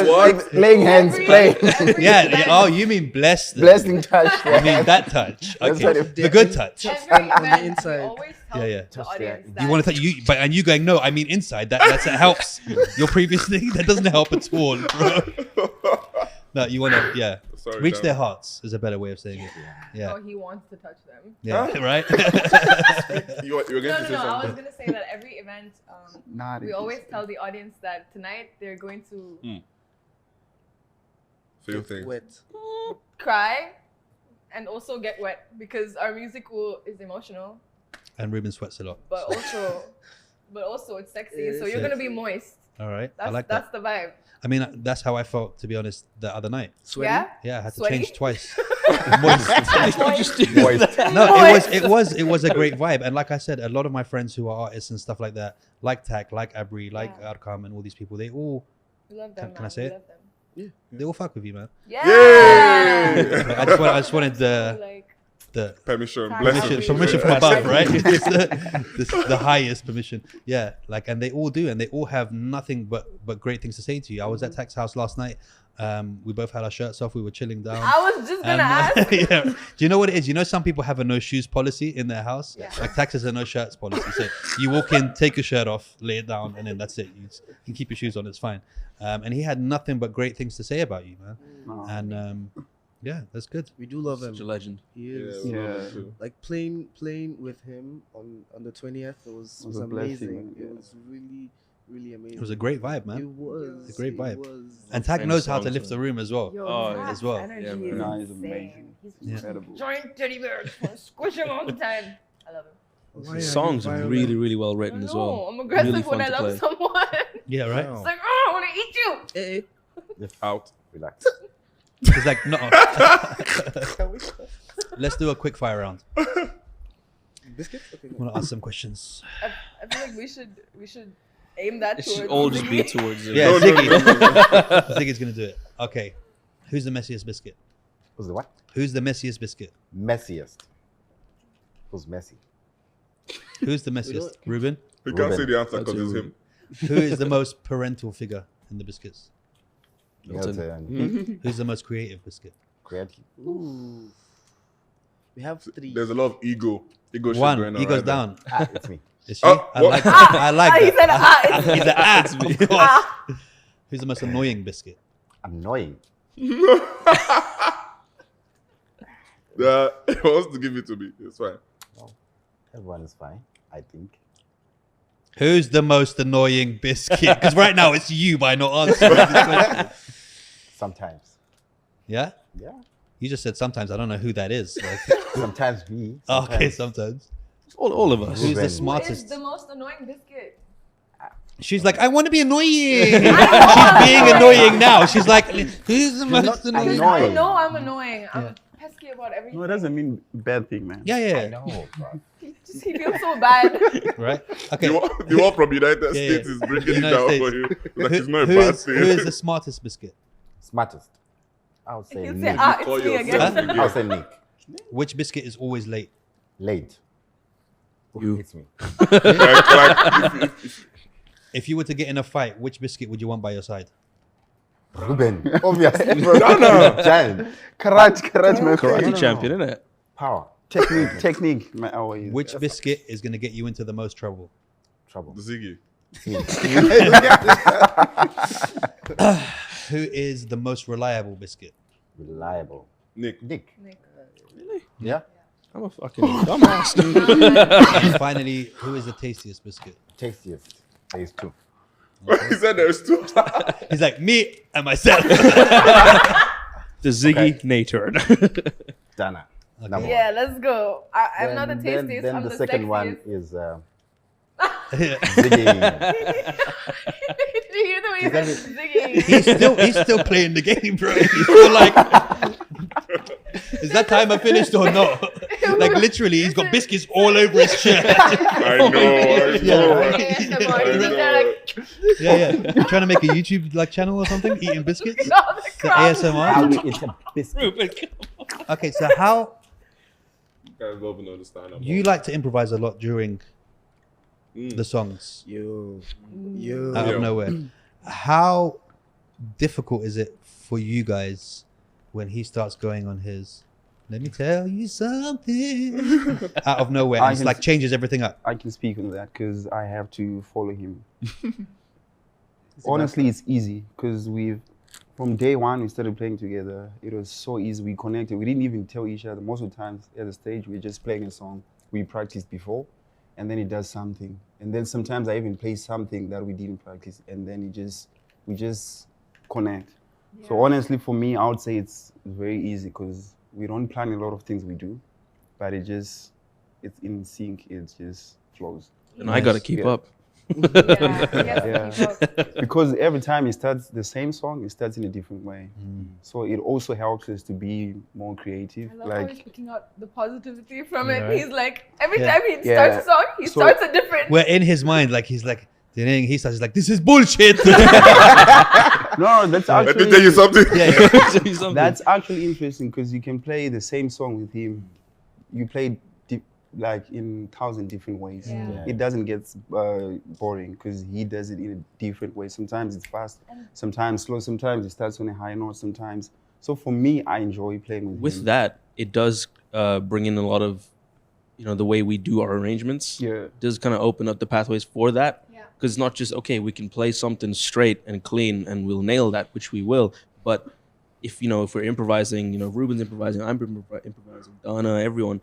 what? Like laying hands, praying. yeah. Oh, you mean blessed? Blessing touch. I mean that touch. That's Okay, what it- the good touch. Every on the event, inside. we always tell Yeah. the audience that You want to and you going no? I mean inside. That helps. Your previous thing that doesn't help at all, bro. No, you want to Sorry, reach Dan. their hearts is a better way of saying it. Yeah, he wants to touch them. yeah, right. You were going to say No. I was something. gonna say that every event, Not we always tell the audience that tonight they're going to Feel things. Wet. cry and also get wet because our music is emotional, And Ruben sweats a lot. but also it's sexy. It So is you're gonna sexy. be moist. All right, I That's like that's that. the vibe. I mean, that's how I felt, to be honest, the other night. Sweaty. Yeah. Yeah, I had to Sweaty? change twice. Moist. Moist. No, it was a great vibe, and like I said, a lot of my friends who are artists and stuff like that, like Tak, like Abri, like Yeah. Arkam, and all these people, they all We love them. Can I man. say We it? love them. they all fuck with you, man. Yeah. Yay! Like, I just wanted Like, the Permission, Permission- blessing. permission from above, right? It's the highest permission. Yeah, like, and they all do, and they all have nothing but great things to say to you. I was at Tak's house last night. We both had our shirts off. We were chilling down. I was just gonna ask. Yeah. Do you know what it is? You know, some people have a no shoes policy in their house. Yeah. Like Tax has a no shirts policy. So you walk in, take your shirt off, lay it down, and then that's it. You can keep your shoes on. It's fine. And he had nothing but great things to say about you, man. And yeah, that's good. We do love Such a him. legend. He is. Yeah, Yeah. Like playing with him on the 20th was was a blessing, amazing. yeah. It was really amazing. It was a great vibe, It man. was It's a great vibe. It was. And Tak Famous knows how to songs, lift the room as well. Yo, Oh, Zach's as well. energy Yeah, is man. Nah, he's insane. amazing. He's Yeah. Incredible. giant teddy bear. Just wanna squish him all the time. I love him. Why are His you songs are violent? really, really well written No, as well. I'm aggressive Really when fun I to love play. someone. Yeah, right. Wow. It's like, oh, I want to eat you. Eh, Out. Relax. It's like no. Let's do a quick fire round. biscuit? Okay. I want to ask some questions. I feel like we should aim that It towards. should all just be Ziggy. towards it. Yeah, No, no, Ziggy. no, no, no. Ziggy's gonna do it. Okay. Who's the messiest biscuit? Who's the what? Who's the messiest biscuit? Messiest. Who's messy? Who's the messiest? Ruben. You can't Ruben. say the answer That's because it's Ruben. him. Who is the most parental figure in the biscuits? Milton. Milton. Who's the most creative biscuit? Creative. Ooh. We have 3. There's a lot of ego. Ego shit One. going on He goes right there. down. Ah, it's me. Is she? Oh, I what? like that. I like He said, that. it's He's an ass. Of course. Who's the most annoying biscuit? Annoying. He wants to give it to me. It's fine. Everyone is fine, I think. Who's the most annoying biscuit? Because right now it's you by not answering this question. Sometimes. Yeah? Yeah. You just said sometimes. I don't know who that is. Like, Sometimes me. okay, sometimes. All of us. Who's the Ruben. Who is smartest? the most annoying biscuit? She's like, I want to be annoying. She's being annoying now. She's like, who's the most not annoying? I Annoying. know I'm annoying. Yeah. I'm pesky about everything. No, it doesn't mean bad thing, man. Yeah, I yeah, know, bro. He feels so bad. right. Okay. The one from United Yeah, States yeah. is bringing it United down States. for you. Like, Who- it's not a who bad is- thing. who is the smartest biscuit? Smartest. I would say He'll say, Nick. it's Call me yourself again. again. I would say Nick. Which biscuit is always late? Late. You. It's me. Like, If you were to get in a fight, which biscuit would you want by your side? Ruben. Obviously. No. Giant. Karate, my Karate friend. champion, isn't it? Power. Technique. My always. Which biscuit is going to get you into the most trouble? Trouble. the Ziggy. It's me. Who is the most reliable biscuit? Reliable. Nick. Nick. Nick. Yeah. I'm a fucking dumbass, dude. And finally, who is the tastiest biscuit? Tastiest. There is 2. He said there's two. He's like, me and myself. The Ziggy Nature. Dana. Okay. Number Yeah, let's go. I'm not the Then- tastiest. Then I'm the the second one sexiest. is Ziggy. Did you hear the way he said Ziggy? he's still playing the game, bro. He's still like, is that timer finished or not? Like literally, he's got biscuits all over his shirt. I know. Yeah. He's up there like, Yeah. You're trying to make a YouTube like channel or something, eating biscuits. all the The crumbs. ASMR. How we eat a biscuit. Okay, so how You guys don't even understand. you like to improvise a lot during the songs Yo. out of Yeah. nowhere. How difficult is it for you guys when he starts going on his "Let me tell you something" out of nowhere, and it's like changes everything up? I can speak on that because I have to follow him. Honestly, it's easy because from day one, we started playing together. It was so easy. We connected. We didn't even tell each other. Most of the times at the stage, we're just playing a song we practiced before, and then he does something. And then sometimes I even play something that we didn't practice, and then we just connect. Yeah. So honestly, for me, I would say it's very easy because we don't plan a lot of things we do, but it's in sync. It just flows. And I gotta keep Yeah. up. Yeah. Because every time he starts the same song, he starts in a different way. So it also helps us to be more creative. I love how Like he's picking out the positivity from it. Right. He's like, every Yeah. time he starts a song, he So- starts a different. Where in his mind, like he's like, he starts like, "This is bullshit." no, that's Let me actually tell you something. yeah. that's actually interesting because you can play the same song with him. You play like in 1,000 different ways. Yeah. It doesn't get boring because he does it in a different way. Sometimes it's fast, sometimes slow, sometimes it starts on a high note, sometimes. So for me, I enjoy playing with him. With that, it does bring in a lot of, the way we do our arrangements. Yeah. It does kind of open up the pathways for that. Yeah. Because it's not just, okay, we can play something straight and clean and we'll nail that, which we will. But if we're improvising, Ruben's improvising, I'm improvising, Donna, everyone,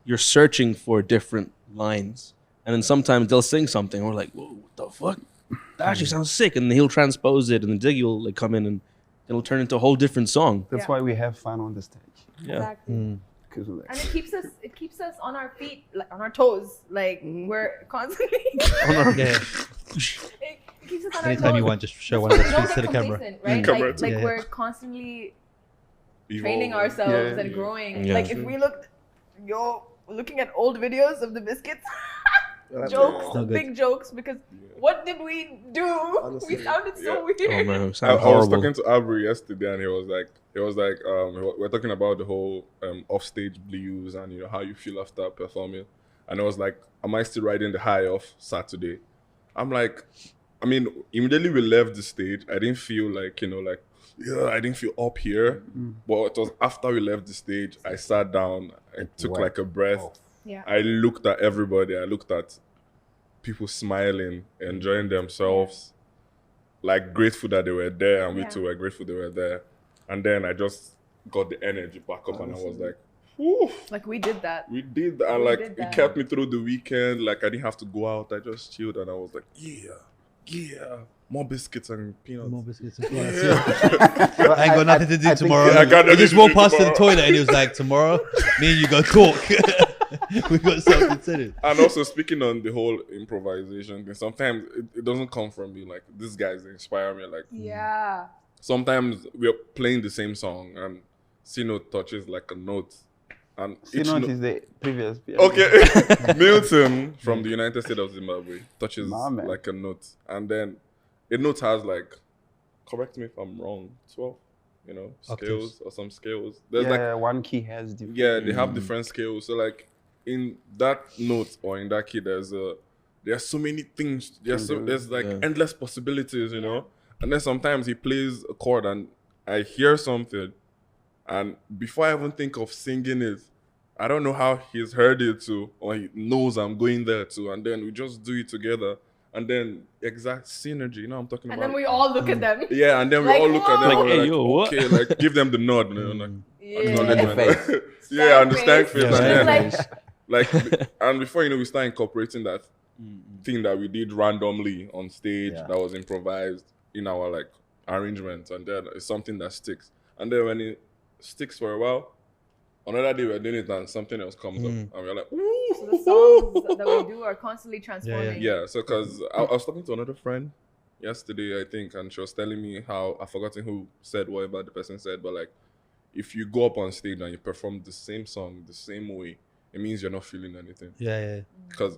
you're searching for different lines. And then sometimes they'll sing something, and we're like, whoa, what the fuck? That actually sounds sick. And then he'll transpose it, and then Diggy will like come in and it'll turn into a whole different song. That's why we have fun on the stage. Yeah. Exactly. Because of that. And it keeps us on our feet, like on our toes. Like we're constantly Yeah. it keeps us on Anytime our toes. you want, just show one of those Don't feet to get the camera. complacent, right? Camera Like Yeah. we're constantly training Evolve. ourselves Yeah. and growing. Yeah. Like if we looking at old videos of the biscuits, Well, jokes, Not good. big jokes, because what did we do? Honestly. We sounded so Yeah. weird. Oh man, it I sounds was horrible. talking to Aubrey yesterday, and he was like, we're talking about the whole offstage blues and how you feel after performing, and I was like, am I still riding the high of Saturday? I'm like, immediately we left the stage, I didn't feel like I didn't feel up here, but it was after we left the stage, I sat down and took Right. like a breath. Oh. Yeah. I looked at everybody. I looked at people smiling, enjoying themselves, like grateful that they were there, and we Yeah. too were grateful they were there. And then I just got the energy back up, and I was like, "Whew, Like we did that. we did that!" And We like did it that. kept me through the weekend. Like I didn't have to go out. I just chilled, and I was like, "Yeah, more biscuits and peanuts." More biscuits and Yeah. peanuts. Yeah. I ain't got nothing to do I think- tomorrow. Yeah, I got He just nothing to walked do past to the tomorrow. toilet and he was like, "Tomorrow, me and you go talk." We got something to do. And also speaking on the whole improvisation thing, sometimes it doesn't come from me. Like these guys inspire me. Like Yeah. sometimes we're playing the same song and C note touches like a note, and each Sinot note. is the previous piano. Okay, Milton from the United States of Zimbabwe touches My man. like a note, and then a note has like, correct me if I'm wrong, 12, scales or some scales. There's Yeah, like, one key has different. yeah, they have different scales. So like in that note or in that key, there's so many things. There's like Yeah. endless possibilities, And then sometimes he plays a chord and I hear something, and before I even think of singing it, I don't know how he's heard it too, or he knows I'm going there too, and then we just do it together, and then exact synergy. I'm talking And about. then we all look at them. Yeah, and then we Like, all look at them. whoa. Like, Like, hey, like, yo, what? okay, like give them the nod. Yeah. Acknowledgement. Yeah, understand face. Yeah, And right. then, like, and before we start incorporating that thing that we did randomly on stage, Yeah. that was improvised in our like arrangement, and then it's something that sticks. And then when it sticks for a while, another day we're doing it and something else comes up, and we're like, ooh. So the songs that we do are constantly transforming. Yeah, so because I was talking to another friend yesterday, I think, and she was telling me how, I've forgotten who said whatever the person said, but like, if you go up on stage and you perform the same song the same way, it means you're not feeling anything. Yeah. Because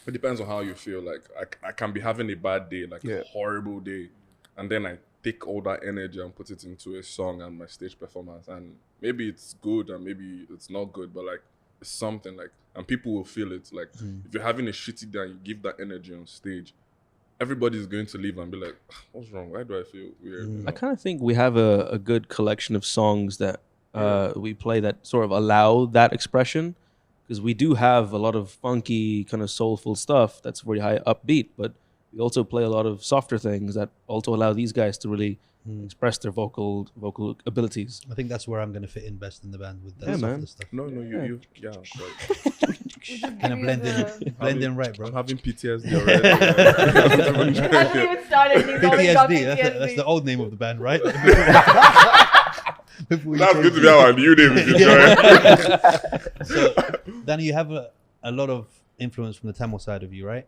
it depends on how you feel. Like, I can be having a bad day, like Yeah. a horrible day, and then I take all that energy and put it into a song and my stage performance, and maybe it's good and maybe it's not good, but like, something like, and people will feel it. Like if you're having a shitty day and you give that energy on stage, everybody's going to leave and be like, what's wrong? Why do I feel weird? You know? I kind of think we have a good collection of songs that we play that sort of allow that expression, because we do have a lot of funky kind of soulful stuff that's very high upbeat, but we also play a lot of softer things that also allow these guys to really express their vocal abilities. I think that's where I'm going to fit in best in the band with that Yeah, softer man. stuff. No, you yeah. Kind of blend in right, bro. I'm having PTSD already. Hasn't even started. He's already got PTSD, that's the old name of the band, right? Before That's you good to change be our new name. If you join. So, Danny, you have a lot of influence from the Tamil side of you, right?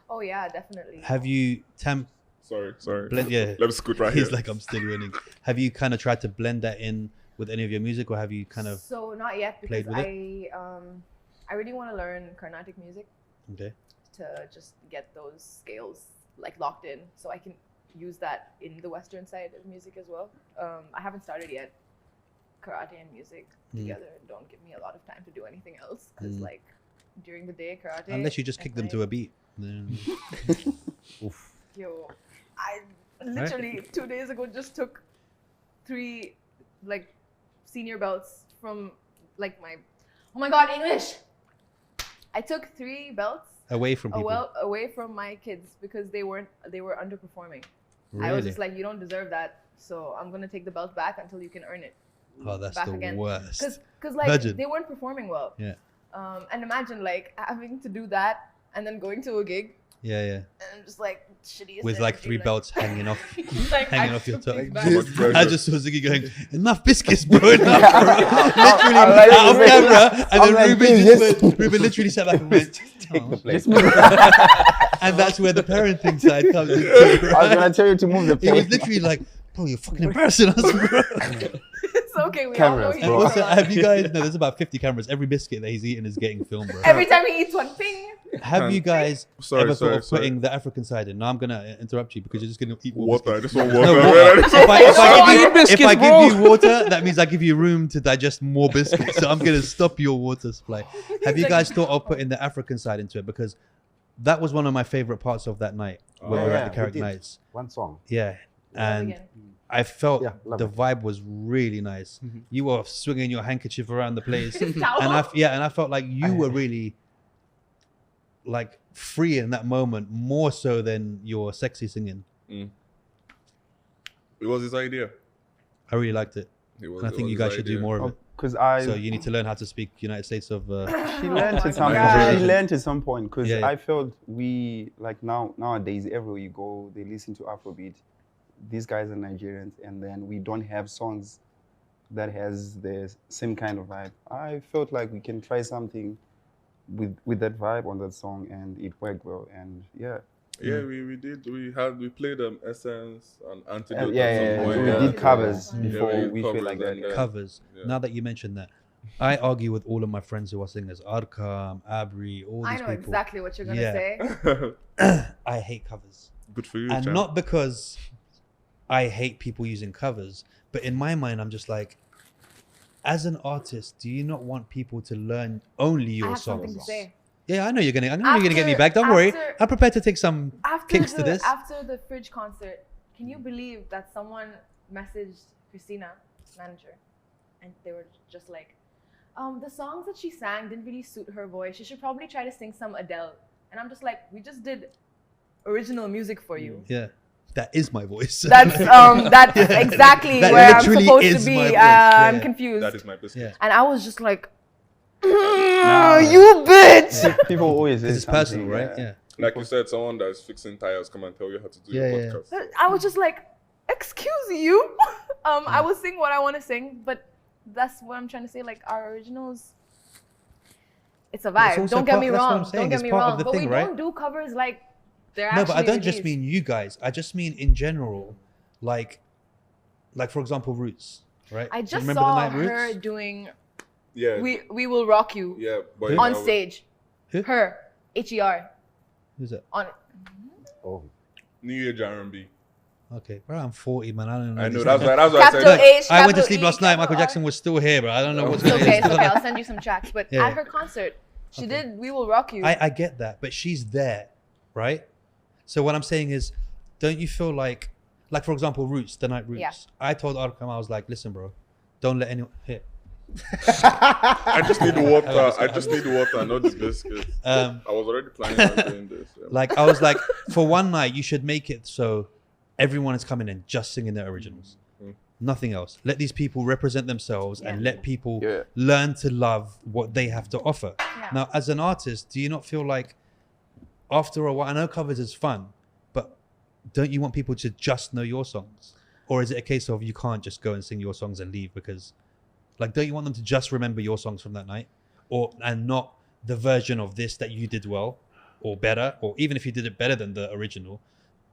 Oh yeah, definitely. Have you Sorry. Yeah. Let me scoot right He's here. like, I'm still winning. Have you kind of tried to blend that in with any of your music, or have you kind of So not yet, played because with I really want to learn Carnatic music okay? to just get those scales like locked in, so I can use that in the Western side of music as well. I haven't started yet. Karate and music together don't give me a lot of time to do anything else, because like during the day karate. Unless you just at kick them night- to a beat. Then- Yo, I literally 2 days ago just took 3 like senior belts from like my, oh my god, English. I took 3 belts Away from people. away from my kids because they were underperforming. Really? I was just like, you don't deserve that, so I'm gonna take the belt back until you can earn it. Oh, that's back the again. worst. Because like Imagine. they weren't performing well. Yeah. And imagine like having to do that and then going to a gig Yeah. and just like shitty. With like 3 belts hanging off, like, hanging I off your took toe. these back. Much pressure. I just saw Ziggy going, enough biscuits, bro. Enough, bro. Literally out of camera, and then Ruben literally sat back and went, Take the place. and that's where the parenting side comes in. I was gonna tell you to move the It was plate. literally like, bro, you're fucking embarrassing us, bro. It's okay. We Cameras, all know he's bro. Also, lying. have you guys? No, there's about 50 cameras. Every biscuit that he's eating is getting filmed, bro. Every time he eats one thing. Have you guys Sorry, ever thought sorry, of putting the African side in? Now I'm gonna interrupt you because you're just gonna eat more Water. I biscuits. just want No, water. water. If I bro. give you water, that means I give you room to digest more biscuits. So I'm gonna stop your water supply. Have you guys thought of putting the African side into it? Because that was one of my favorite parts of that night when we were at the Carrick Nights. One song. Yeah, and Again. I felt Yeah, love the it. vibe was really nice. You were swinging your handkerchief around the place, and Towel. I felt like you were really like free in that moment, more so than your sexy singing. It was his idea. I really liked it, and I think you guys should do more of it. Because So you need to learn how to speak United States of. She learned at some God. point. She learned at some point because Yeah, yeah. I felt we like nowadays everywhere you go they listen to Afrobeat. These guys are Nigerians, and then we don't have songs that has the same kind of vibe. I felt like we can try something with that vibe on that song, and it worked well. And yeah, Yeah, we did. We played Essence and Antidote. yeah, at some yeah, point. we Yeah. did covers Yeah, before we we did feel like covers that. and, Yeah. Covers. Yeah. Now that you mentioned that, I argue with all of my friends who are singers, Arkam, Abri, all I these know people. exactly what you're gonna Yeah. say. I hate covers, Good for you, and champ. not because I hate people using covers, but in my mind, I'm just like, as an artist, do you not want people to learn only I your have something to songs? say. Yeah, I know you're gonna get me After- back. Don't worry, after- I'm prepared to take some After kicks to this. After the Fridge concert, can you believe that someone messaged Christina, manager, and they were just like, the songs that she sang didn't really suit her voice. She should probably try to sing some Adele. And I'm just like, we just did original music for you. Yeah, that is my voice. That's exactly That where I'm literally supposed is to my be. voice. I'm Yeah. confused. That is my biscuit. Yeah. And I was just like, Nah. you bitch! People always say It's personal, right? Yeah. Like you said, someone that's fixing tires come and tell you how to do Yeah, your yeah. podcast. I was just like, excuse you. I will sing what I want to sing, but that's what I'm trying to say. Like our originals, it's a But it's vibe. also Don't get part- me that's what wrong. I'm saying, Don't get it's me part of wrong. the But thing, we right? don't do covers like they're No, actually but I don't just released. mean you guys. I just mean in general, like for example, Roots, right? I Do you just remember saw the night her Roots? doing Yeah. We Will Rock You Yeah. But Who? you on know, stage. Who? Her, HER, Who's that? on Oh, New Age R&B. Okay, bro, I'm 40, man. I don't know. I know these that's things. why. That's why I Capital said. H, I went to capital sleep E, last night. capital Michael R. Jackson was still here, but I don't know what's It's going okay, it's okay. I'll send you some tracks. But Yeah. at her concert, she Okay. did "We Will Rock You." I get that, but she's there, right? So what I'm saying is, don't you feel like for example, Roots, the night Roots. Yeah. I told Arkham, I was like, listen, bro, don't let anyone here. I just need water. I just need water, not the biscuits. I was already planning on doing this. Yeah. Like I was like, for one night, you should make it so everyone is coming in just singing their originals. Nothing else. Let these people represent themselves and let people learn to love what they have to offer. Yeah. Now, as an artist, do you not feel like after a while, I know covers is fun, but don't you want people to just know your songs? Or is it a case of you can't just go and sing your songs and leave because, like, don't you want them to just remember your songs from that night? And not the version of this that you did well or better, or even if you did it better than the original,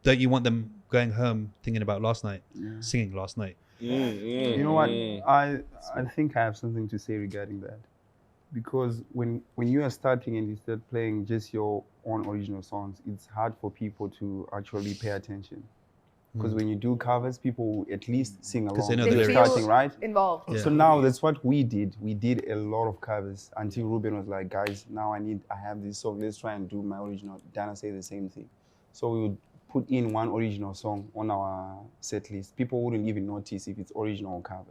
don't you want them going home thinking about last night, singing last night? You know what? I think I have something to say regarding that, because when you are starting and you start playing just your own original songs, it's hard for people to actually pay attention. Because when you do covers, people will at least sing along. they know when the you're lyrics. starting, right? Involved. Yeah. So now that's what we did. We did a lot of covers until Ruben was like, guys, now I have this song. Let's try and do my original. Dana say the same thing. So we would put in one original song on our set list. People wouldn't even notice if it's original or cover.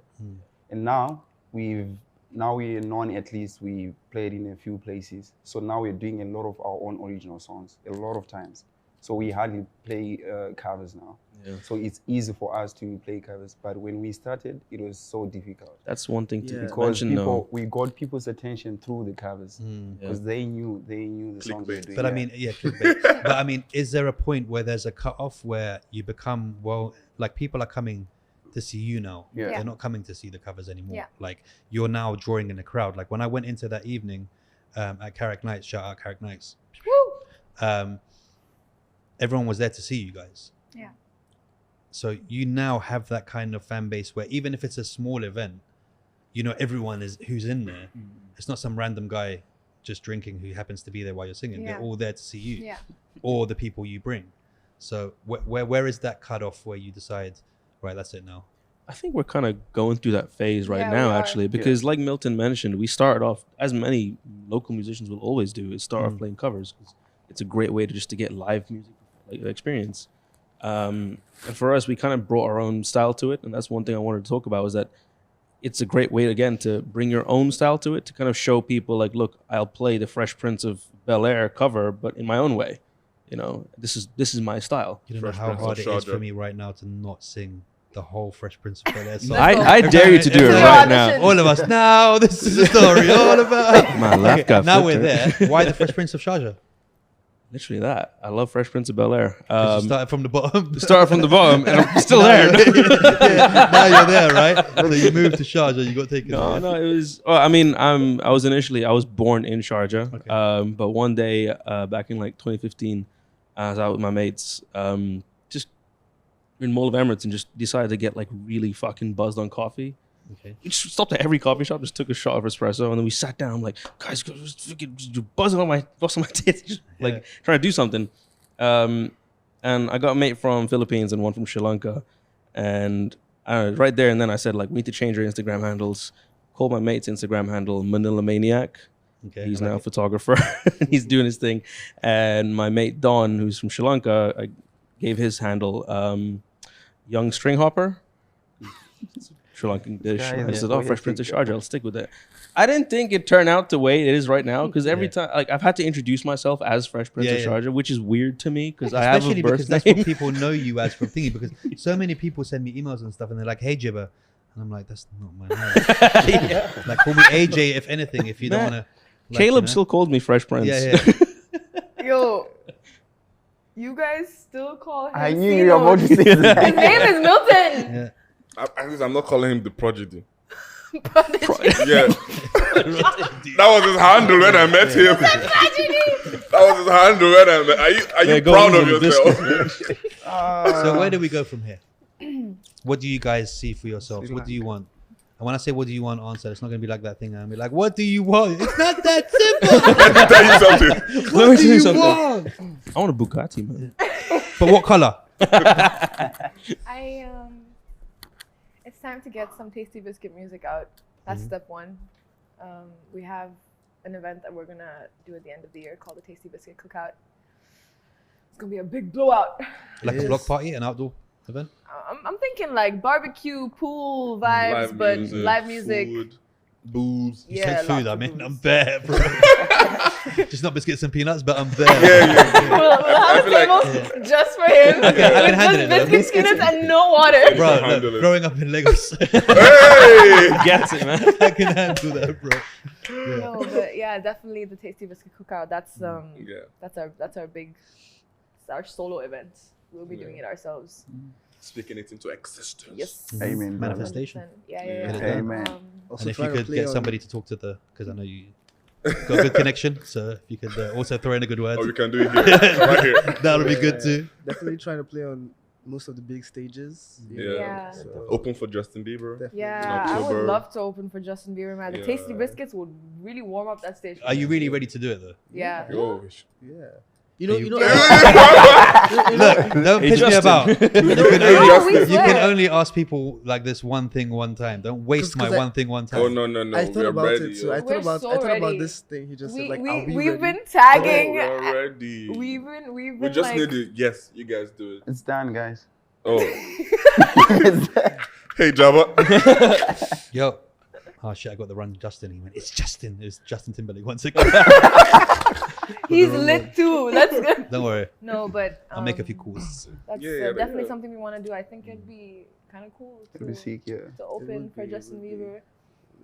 And now we're known, at least we played in a few places. So now we're doing a lot of our own original songs, a lot of times. So we hardly play covers now. Yeah. So it's easy for us to play covers. But when we started, it was so difficult. That's one thing to Because mention. we got people's attention through the covers because they knew the songs we were doing. But I mean, clickbait. But I mean, is there a point where there's a cutoff where you become, well, like people are coming to see you now. Yeah. They're not coming to see the covers anymore. Yeah. Like you're now drawing in a crowd. Like when I went into that evening at Carrick Nights, shout out Carrick Nights. Woo! Everyone was there to see you guys. Yeah. So you now have that kind of fan base where even if it's a small event, you know everyone who's in there. It's not some random guy just drinking who happens to be there while you're singing. Yeah. They're all there to see you. Yeah. Or the people you bring. So where is that cutoff where you decide, right, that's it now? I think we're kind of going through that phase right Yeah, now, we are. actually, because like Milton mentioned, we started off, as many local musicians will always do, is start off playing covers. It's a great way to get live music experience. And for us, we kind of brought our own style to it. And that's one thing I wanted to talk about, is that it's a great way, again, to bring your own style to it, to kind of show people like, look, I'll play the Fresh Prince of Bel-Air cover, but in my own way. You know, this is my style. You don't know Fresh how Prince of hard it is Sharjah. for me right now to not sing the whole Fresh Prince of Bel-Air song. I dare you to do it Every right audition. now. All of us, now this is a story all about. My laugh got now flipped we're there. Why the Fresh Prince of Sharjah? Literally that. I love Fresh Prince of Bel-Air. 'Cause you started from the bottom. Started from the bottom, and I'm still there. Now you're there, right? So you moved to Sharjah, you got taken. No, it was. Well, I mean, I was born in Sharjah, Okay. but one day back in like 2015, I was out with my mates, just in Mall of Emirates, and just decided to get like really fucking buzzed on coffee. Okay. We just stopped at every coffee shop, just took a shot of espresso, and then we sat down. I'm like, guys, you're buzzing on my tits, just like trying to do something. And I got a mate from Philippines and one from Sri Lanka, and right there and then I said, like, we need to change our Instagram handles. Called my mate's Instagram handle Manila Maniac. Okay. He's I like now a it. photographer. He's doing his thing. And my mate Don, who's from Sri Lanka, I gave his handle Young String Hopper. Sri Lankan dish. Yeah, I said, oh, yeah. Fresh Prince of Sharjah, I'll stick with it. I didn't think it turned out the way it is right now, because every time, like, I've had to introduce myself as Fresh Prince of Sharjah, which is weird to me, because I have a Especially because birth that's name. what people know you as from thingy. Because so many people send me emails and stuff, and they're like, "Hey, Jibber," and I'm like, "That's not my name." Like, call me AJ if anything. If you don't want to. Like, Caleb still called me Fresh Prince. Yeah. Yo, you guys still call him I knew you were about to say His that. name is Milton. Yeah. At least I'm not calling him the prodigy. Prodigy. Yeah. That was his handle when I met him. That was his handle when I met. Are you go proud on of the yourself? So where do we go from here? What do you guys see for yourselves? What do you want? And when I say what do you want, answer. It's not gonna be like that thing. I'll be like, what do you want? It's not that simple. Let me tell you something. What do you want? I want a Bugatti, man. But what color? It's time to get some Tasty Biscuit music out. That's step one. We have an event that we're gonna do at the end of the year called the Tasty Biscuit Cookout. It's gonna be a big blowout. Like a block party, an outdoor event? I'm thinking like barbecue, pool vibes, but live music. Food, booze. You said food, I mean, I'm there, bro. Just not biscuits and peanuts, but I'm there. We'll have a table just for him. I can handle it, With biscuits, peanuts, and no water. Bro, handle look, it. growing up in Lagos, Hey! Gets it, man. I can handle that, bro. No, but yeah, definitely the Tasty Biscuit Cookout. That's that's our solo event. We'll be doing it ourselves. Speaking it into existence. Yes. Amen. brother. Manifestation. 100%. Yeah. Get it done. Amen. Also And if you trying to could play get on- somebody to talk to because I know you got a good connection, so if you could also throw in a good word, Oh, you can do it here. Right here. that would be good too. Definitely trying to play on most of the big stages. you Yeah. know, Yeah. so Open for Justin Bieber. definitely. Yeah, I would October. love to open for Justin Bieber, man. The Tasty Yeah. Biscuits would really warm up that stage. Are you really ready to do it though? Yeah. Yo, Yeah. You know, Are you- you know. Look, don't Hey, piss me Justin. about. You can No, we only, you can swear. only ask people like this one thing one time. Don't waste 'Cause my I- one thing one time. oh no, I we thought are about ready. it too. yo. I We're thought about so ready. this thing. He just said like, we, I'll be we've ready. been Oh, tagging. we're ready. We've been We just like, need it. Yes, you guys do it. It's done, guys. Oh. Hey, Jabba. Yo. Oh shit, I got the run Justin. He went, it's Justin. It's Justin Timberlake. One second. he's lit too. Let's go. Don't worry. No, but I'll make a few calls. That's Yeah, definitely yeah. something we want to do. I think it'd be kind of cool It'll be sick, yeah. to open would for be, Justin it would be. Bieber.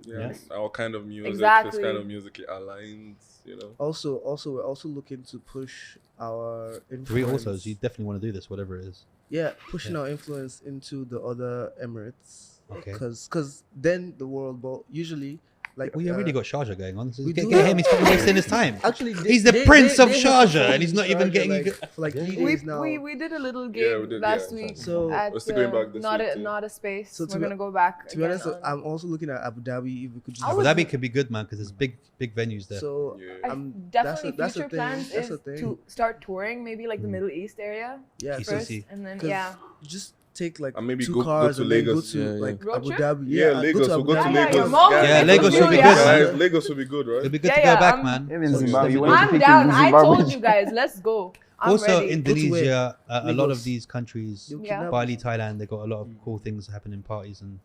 Yeah, Yes. our kind of music, Exactly. his kind of music it aligns, you know. Also, we're also looking to push our Three influence. also, you definitely want to do this, whatever it is. Yeah, pushing our influence into the other Emirates. Okay. Because then the world, but usually, like Well, you already got Sharjah going on. So we get do him. He's fucking wasting his time. Actually, He's the prince of Sharjah, and he's not even getting. for like 3 We, days now. we did a little gig Yeah, we did, last yeah. week So- at We're still going back this not week, a too. not a space. So to We're be- gonna go back. To be again honest, on- I'm also looking at Abu Dhabi. If we could just I Abu was- Dhabi could be good, man, because there's big venues there. so Yeah. definitely that's future the thing. plans That's is the thing. to start touring maybe like the Middle East area yeah, East so first, see. and then 'Cause yeah. just take like And maybe 2 go cars to and then Lagos. go to Yeah, yeah. like Road Abu trip? Dhabi. Yeah, I'd Lagos. Go We'll go to Abu Yeah, Lagos. your mom guys. Yeah, is Lagos from would be you, good, yeah. man. Guys, Lagos will be good, It'd right? be good to Yeah, go yeah, back, I'm- man. Even So- Zimbabwe. You so- want to I'm pick down. in I Zimbabwe? told you guys, let's go. I'm Also, ready. Indonesia, a lot of Lagos. these countries, You'll Yeah. kidnap Bali, us. Thailand, they got a lot of cool things happening, parties and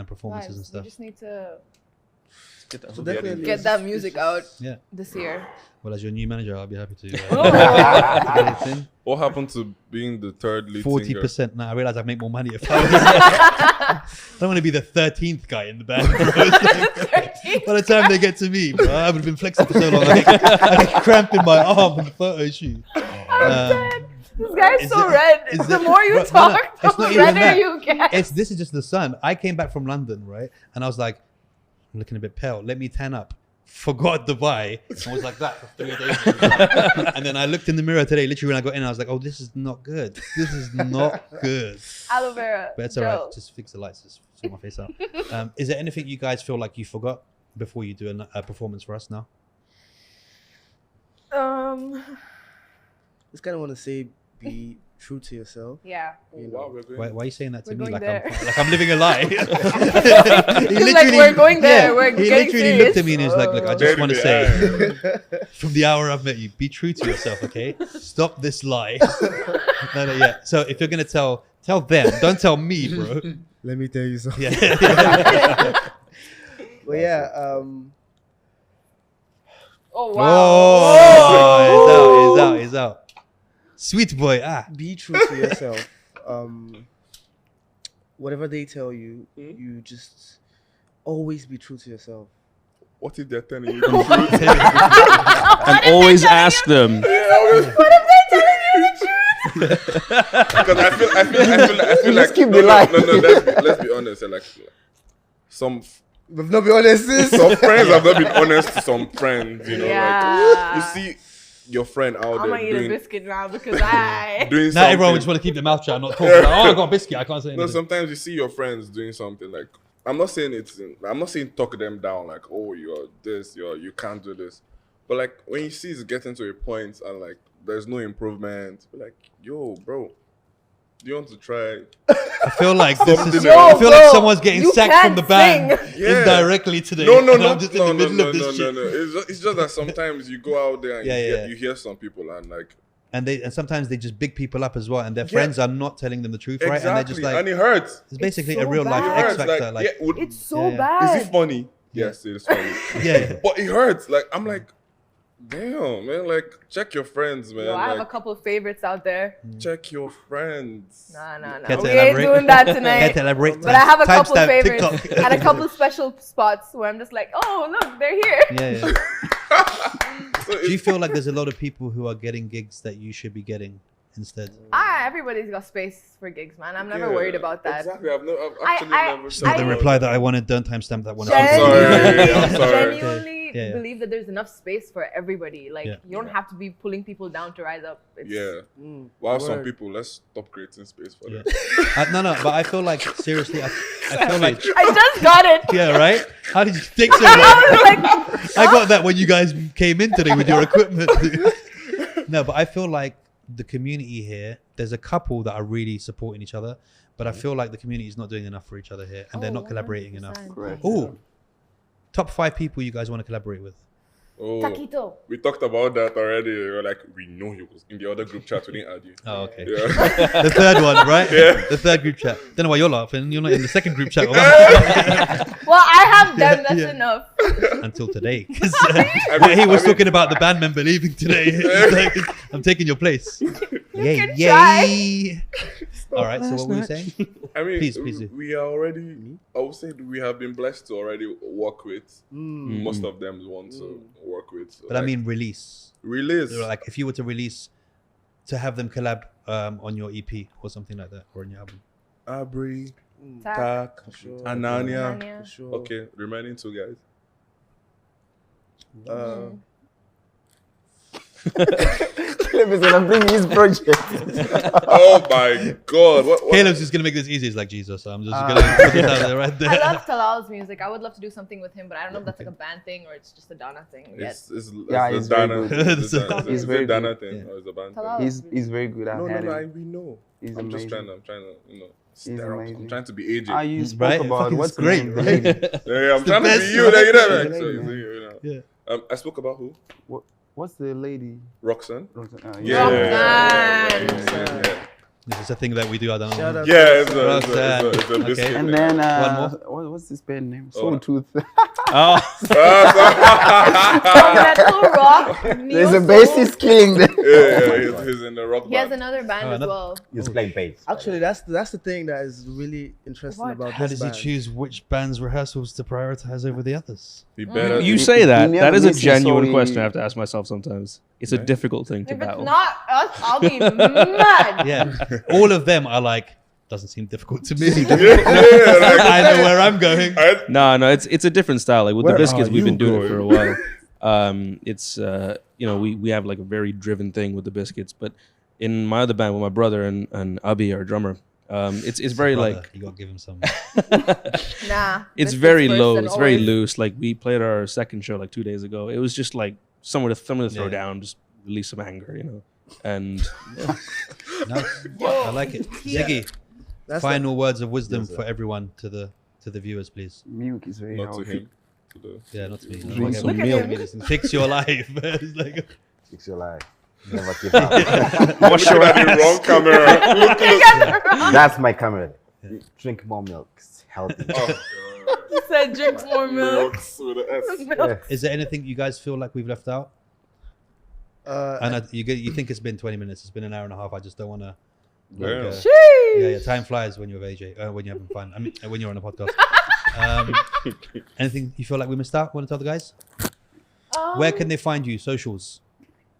performances and Guys, we stuff. just need to Get that So hook. definitely get it's that just- music it's out just- Yeah. this year. Well, as your new manager, I'll be happy to. Oh. Get it in. What happened to being the third lead 40%. Now I realize I make more money if I was. I don't want to be the 13th guy in the band, bro. It's like, by the time they get to me, bro, I would have been flexing for so long. I get cramp in my arm in the photo shoot. This guy's Is so it- red. is The it- more you bro, no, talk, it's the not even redder that. you get. This is just the sun. I came back from London, right? And I was like, I'm looking a bit pale. Let me tan up. Forgot Dubai. I was like that for 3 days. And then I looked in the mirror today, literally when I got in, I was like, oh, this is not good. This is not good. Aloe vera. But it's all right. gel. Just fix the lights. Just sort my face out. Is there anything you guys feel like you forgot before you do a performance for us now? Just kind of want to say, be true to yourself. Yeah. Oh, wow, we're going. Why are you saying that to We're me? going Like there. I'm living a lie. He like, we're going there, we're he getting literally looked serious. at me and he was like, look, I just Very want to bad. say, from the hour I've met you, be true to yourself, okay? Stop this lie. No, yeah. So if you're going to tell them, don't tell me, bro. Let me tell you something. Yeah. But yeah, Oh wow. Oh, he's out. Sweet boy. be true to yourself. Whatever they tell you, you just always be true to yourself. What if they're telling you the truth? And always ask them. Because I feel Just like keep no, the no, lie. no, let's be honest. Like some But not be honest, sis. some friends have not been honest to some friends. You know, Yeah. like you see your friend out I'm there gonna eat a doing biscuit now because I. doing Now everyone something. just want to keep their mouth shut and not talk. Like, oh, I got a biscuit. I can't say No, anything. sometimes you see your friends doing something like I'm not saying talk them down like, oh, you're this, you can't do this. But like when you see it's getting to a point and like there's no improvement, be like, yo, bro, Do you want to try? I feel like this is. Yo, I feel like bro, someone's getting you sacked from the band can't Yeah. indirectly today. No, and I'm just in the middle of this shit. It's just that sometimes you go out there and you hear some people and like And sometimes they just big people up as well, and their friends are not telling them the truth, right? exactly, And they're just like, and it hurts. it's basically It's a so real life bad. X It factor. hurts. Like, It's so Yeah. bad. Is it funny? Yes, it is funny. yeah. But it hurts. Like I'm like, damn, man. Like check your friends, man. Yo, I have like, a couple of favorites out there. check your friends. Nah. Can't We ain't elaborate. doing that Can't tonight. elaborate. But I have a couple Timestamp, favorites TikTok. and a couple special spots where I'm just like, oh, look, they're here. Yeah. So Do you feel like there's a lot of people who are getting gigs that you should be getting instead? Everybody's got space for gigs, man. I'm never worried about that. Exactly. I've actually never. It's not the reply that I wanted. Don't timestamp that one. I'm sorry. Genuinely Yeah. believe that there's enough space for everybody. Like, Yeah. you don't have to be pulling people down to rise up. Yeah. Wow, some people, let's stop creating space for Yeah. them. No, but I feel like, seriously, I feel like, I just got it. yeah, right? How did you think so? Like, I got that when you guys came in today with your equipment. No, but I feel like the community here, there's a couple that are really supporting each other, but I feel like the community is not doing enough for each other here, and they're not collaborating enough. 100%. Correct. Oh, top 5 people you guys want to collaborate with? Oh, Taquito. we talked about that already. We were like, we know he was in the other group chat. We didn't add you. Oh, okay. Yeah. The third one, right? Yeah. The third group chat. Don't know why you're laughing. You're not in the second group chat. Well, I have them. That's Yeah. enough. Until today. 'Cause, he was talking about the band member leaving today. It's like, I'm taking your place. Yay, can yay. All right, so what were you saying? I mean, Please do. we are already, I would say we have been blessed to already work with most of them want to work with. So But I like, mean release. release. Like if you were to release, to have them collab on your EP or something like that, or on your album. Abri, Tak. Tak, Sure. Anania. Anania. Sure. Okay, remaining 2 guys. Kaleb is gonna bring his project. Oh my God. What? Caleb's just going to make this easy. It's like, Jesus, so I'm just going to put this out there right I there. love Talal's music. I would love to do something with him, but I don't know if that's like a band thing or it's just a Dana thing. Yet. It's Yeah, the he's very Dana. good. It's He's a very Dana good. thing. Yeah. Or it's a band Talal. thing. He's very good. I've No, had him. we know. He's I'm just amazing. I'm trying to, He's stir up. I'm amazing. trying to be aging. You spoke Right? about Fucking what's the great, name? right? Yeah, I'm the trying best, to be you. right? Like, you know, Yeah, like, so, yeah. you know. Yeah. I spoke about who? What's the lady? Roxanne. Roxanne. Yeah. This is a thing that we do. I don't Shout know. out. Yeah, it's a Roxanne. biscuit. Okay. And then One more? what's this band name? Oh. Soul Tooth. Oh, Metal rock. There's neo a soul. bassist killing them. Yeah, he's in the rock He has band. another band Oh, as another- well. He's playing bass. Actually, that's the thing that is really interesting What? about how this does he band. choose which band's rehearsals to prioritize over the others? He better. You He- say he that. never That is a misses, genuine so question he- I have to ask myself sometimes. It's a difficult thing to If it's battle. not us, I'll be mad. Yeah. All of them are like, doesn't seem difficult to me. Yeah, I know where I'm going. No, it's a different style. Like with Where the Biscuits, are we've been you doing it for a going? while. It's we have like a very driven thing with the Biscuits, but in my other band with my brother and Abi, our drummer, it's very Brother, like you got to give him some. Nah. it's Biscuits very first low. and It's very always. loose. Like we played our second show like 2 days ago. It was just like somewhere to throw Yeah. down, just release some anger, and Nice. I like it. Ziggy, That's final words of wisdom Yes, sir. for everyone, to the viewers, please. Milk is very Not to healthy. him. To the- Yeah, not to me. Drink Look some at milk. me. Fix your life. It's like, Fix your life. Never give up. wash your Looking at the wrong camera. Look. That's my camera. Drink more milk. It's healthy. He said drink more milk. Milks with an S. Yeah. is there anything you guys feel like we've left out? And you think it's been 20 minutes? It's been an hour and a half. I just don't want to. Yeah. Yeah, time flies when you're with AJ. When you're having fun. I mean, when you're on a podcast. Anything you feel like we missed out? Want to tell the guys? Where can they find you? Socials.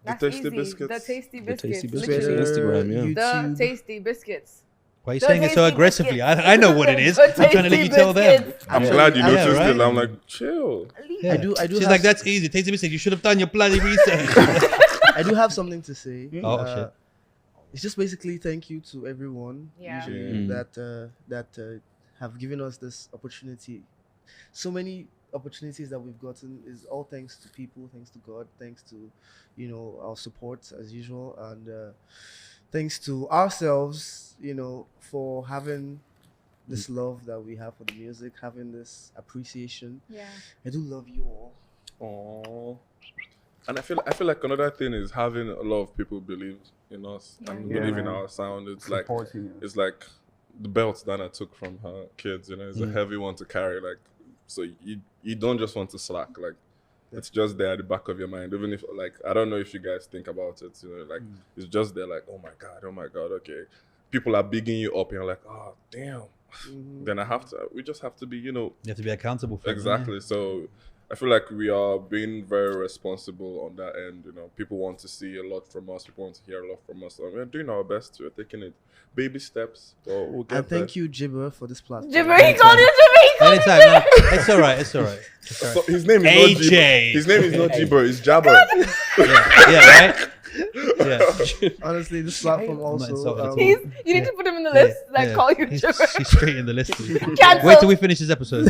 The That's Tasty easy. Biscuits. The Tasty The Biscuits. Tasty Biscuits. literally. Instagram, yeah. The YouTube. Tasty Biscuits. Why are you The saying it so Tasty aggressively? Biscuits. I know what it is. The I'm trying to let Tasty you tell them. Biscuits. I'm glad you Yeah, noticed right? it. I'm like, chill. Yeah. I do She's have- like, that's easy. Tasty Biscuits. You should have done your bloody research. I do have something to say. Oh, shit. It's just basically thank you to everyone Yeah. Mm. that have given us this opportunity. So many opportunities that we've gotten is all thanks to people, thanks to God, thanks to our support as usual, and thanks to ourselves, for having this love that we have for the music, having this appreciation. Yeah. I do love you all. Aww. And I feel like another thing is having a lot of people believe in us and Yeah, believe in man. our sound. It's like Supporting us. it's like the belt Dana took from her kids, it's a heavy one to carry, like, so you don't just want to slack, like, it's just there at the back of your mind, even if, like, I don't know if you guys think about it, like, it's just there, like, oh my god, okay, people are bigging you up and you're like, oh damn. Then we just have to be, You have to be accountable for it, exactly. So I feel like we are being very responsible on that end. People want to see a lot from us. People want to hear a lot from us. And we're doing our best. We're taking it baby steps. So we'll get And thank there. you, Jibber, for this platform. Jibber, he called you Jibber. He called you Anytime, Jibber. man. It's all right. It's all right. So his name is AJ. not Jibber. His name is not Jibber. It's Jabber. Yeah, right? Yeah. Honestly, this platform not insulted at also. all. You need to put him in the list that call you He's Jibber. straight in the list. Cancel. Wait till we finish this episode.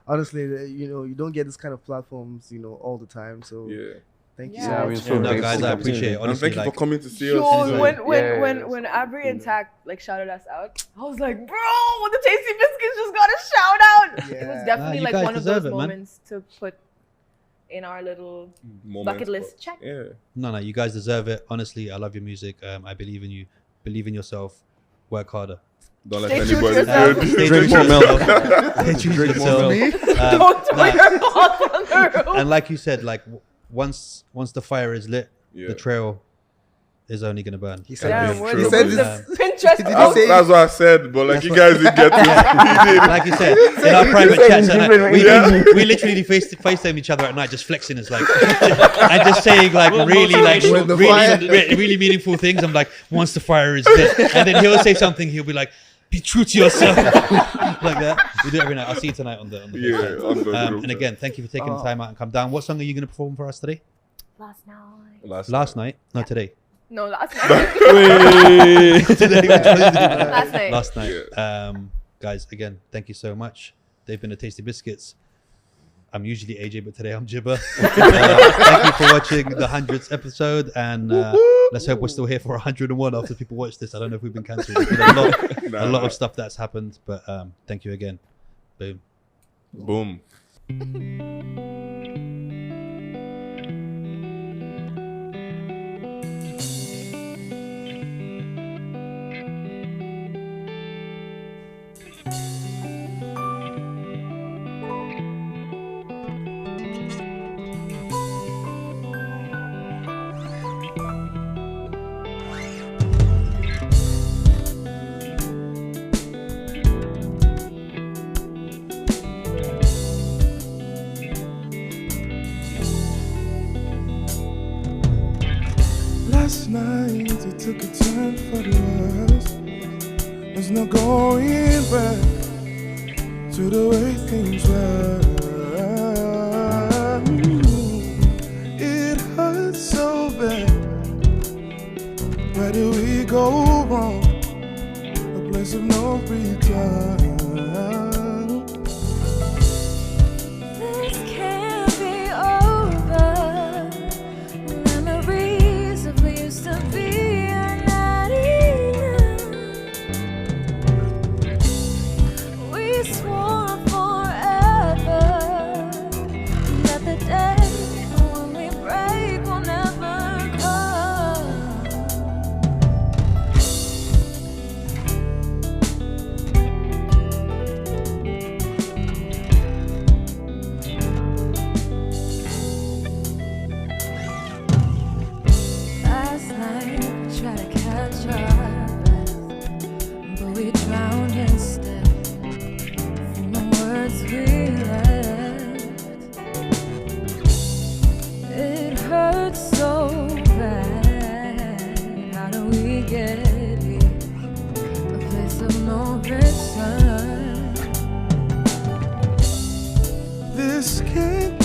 Honestly, you don't get this kind of platforms, all the time. So Yeah. thank you Yeah. so Yeah, much. we're so No, grateful. guys, I appreciate it. And Honestly, thank you like, for coming to see us. Yo, Yeah. when Abri and Tak shouted us out, I was like, bro, the Tasty Biscuits just got a shout out. It was Yeah. definitely you like guys one of deserve those it, man. moments to put in our little Moments, bucket list. but- Check. Yeah. no, you guys deserve it. Honestly, I love your music. I believe in you. Believe in yourself. Work harder. Don't let Stay true to anybody yourself. do it. Stay true to yourself. Stay true to yourself. Don't throw your mouth on the roof. And like you said, like once the fire is lit, Yeah. the trail is only gonna burn. He said Yeah, this. we're He the said ones this. that Pinterest. Did he Oh, say- That's what I said, but like you guys didn't get it. Like you said, in our private chats, at night, we literally FaceTime each other at night, just flexing us like, and just saying like With the fire. really meaningful things. I'm like, once the fire is lit, and then he'll say something. He'll be like, be true to yourself, like that. We do it every night. I'll see you tonight on the Yeah, FaceTime. on the group And again, thank you for taking the time out and come down. What song are you going to perform for us today? Last night. Last night? No, today. No, last night. Last night. Last night. Guys, again, thank you so much. They've been the Tasty Biscuits. I'm usually AJ, but today I'm Jibber. Thank you for watching the 100th episode, and let's hope we're still here for 101 after people watch this. I don't know if we've been cancelled. There's been a lot of stuff that's happened, but thank you again. Boom. Boom. Last night it took a turn for the worse. There's no going back to the way things were. It hurts so bad. Where do we go wrong? A place of no return. This can't be over. Memories of we used to be are not enough. We swore forever that the day when we break will never come. Last night we tried to catch our breath, but we drowned instead from the words we left. It hurts so bad. How do we get here? A place of no return. This can't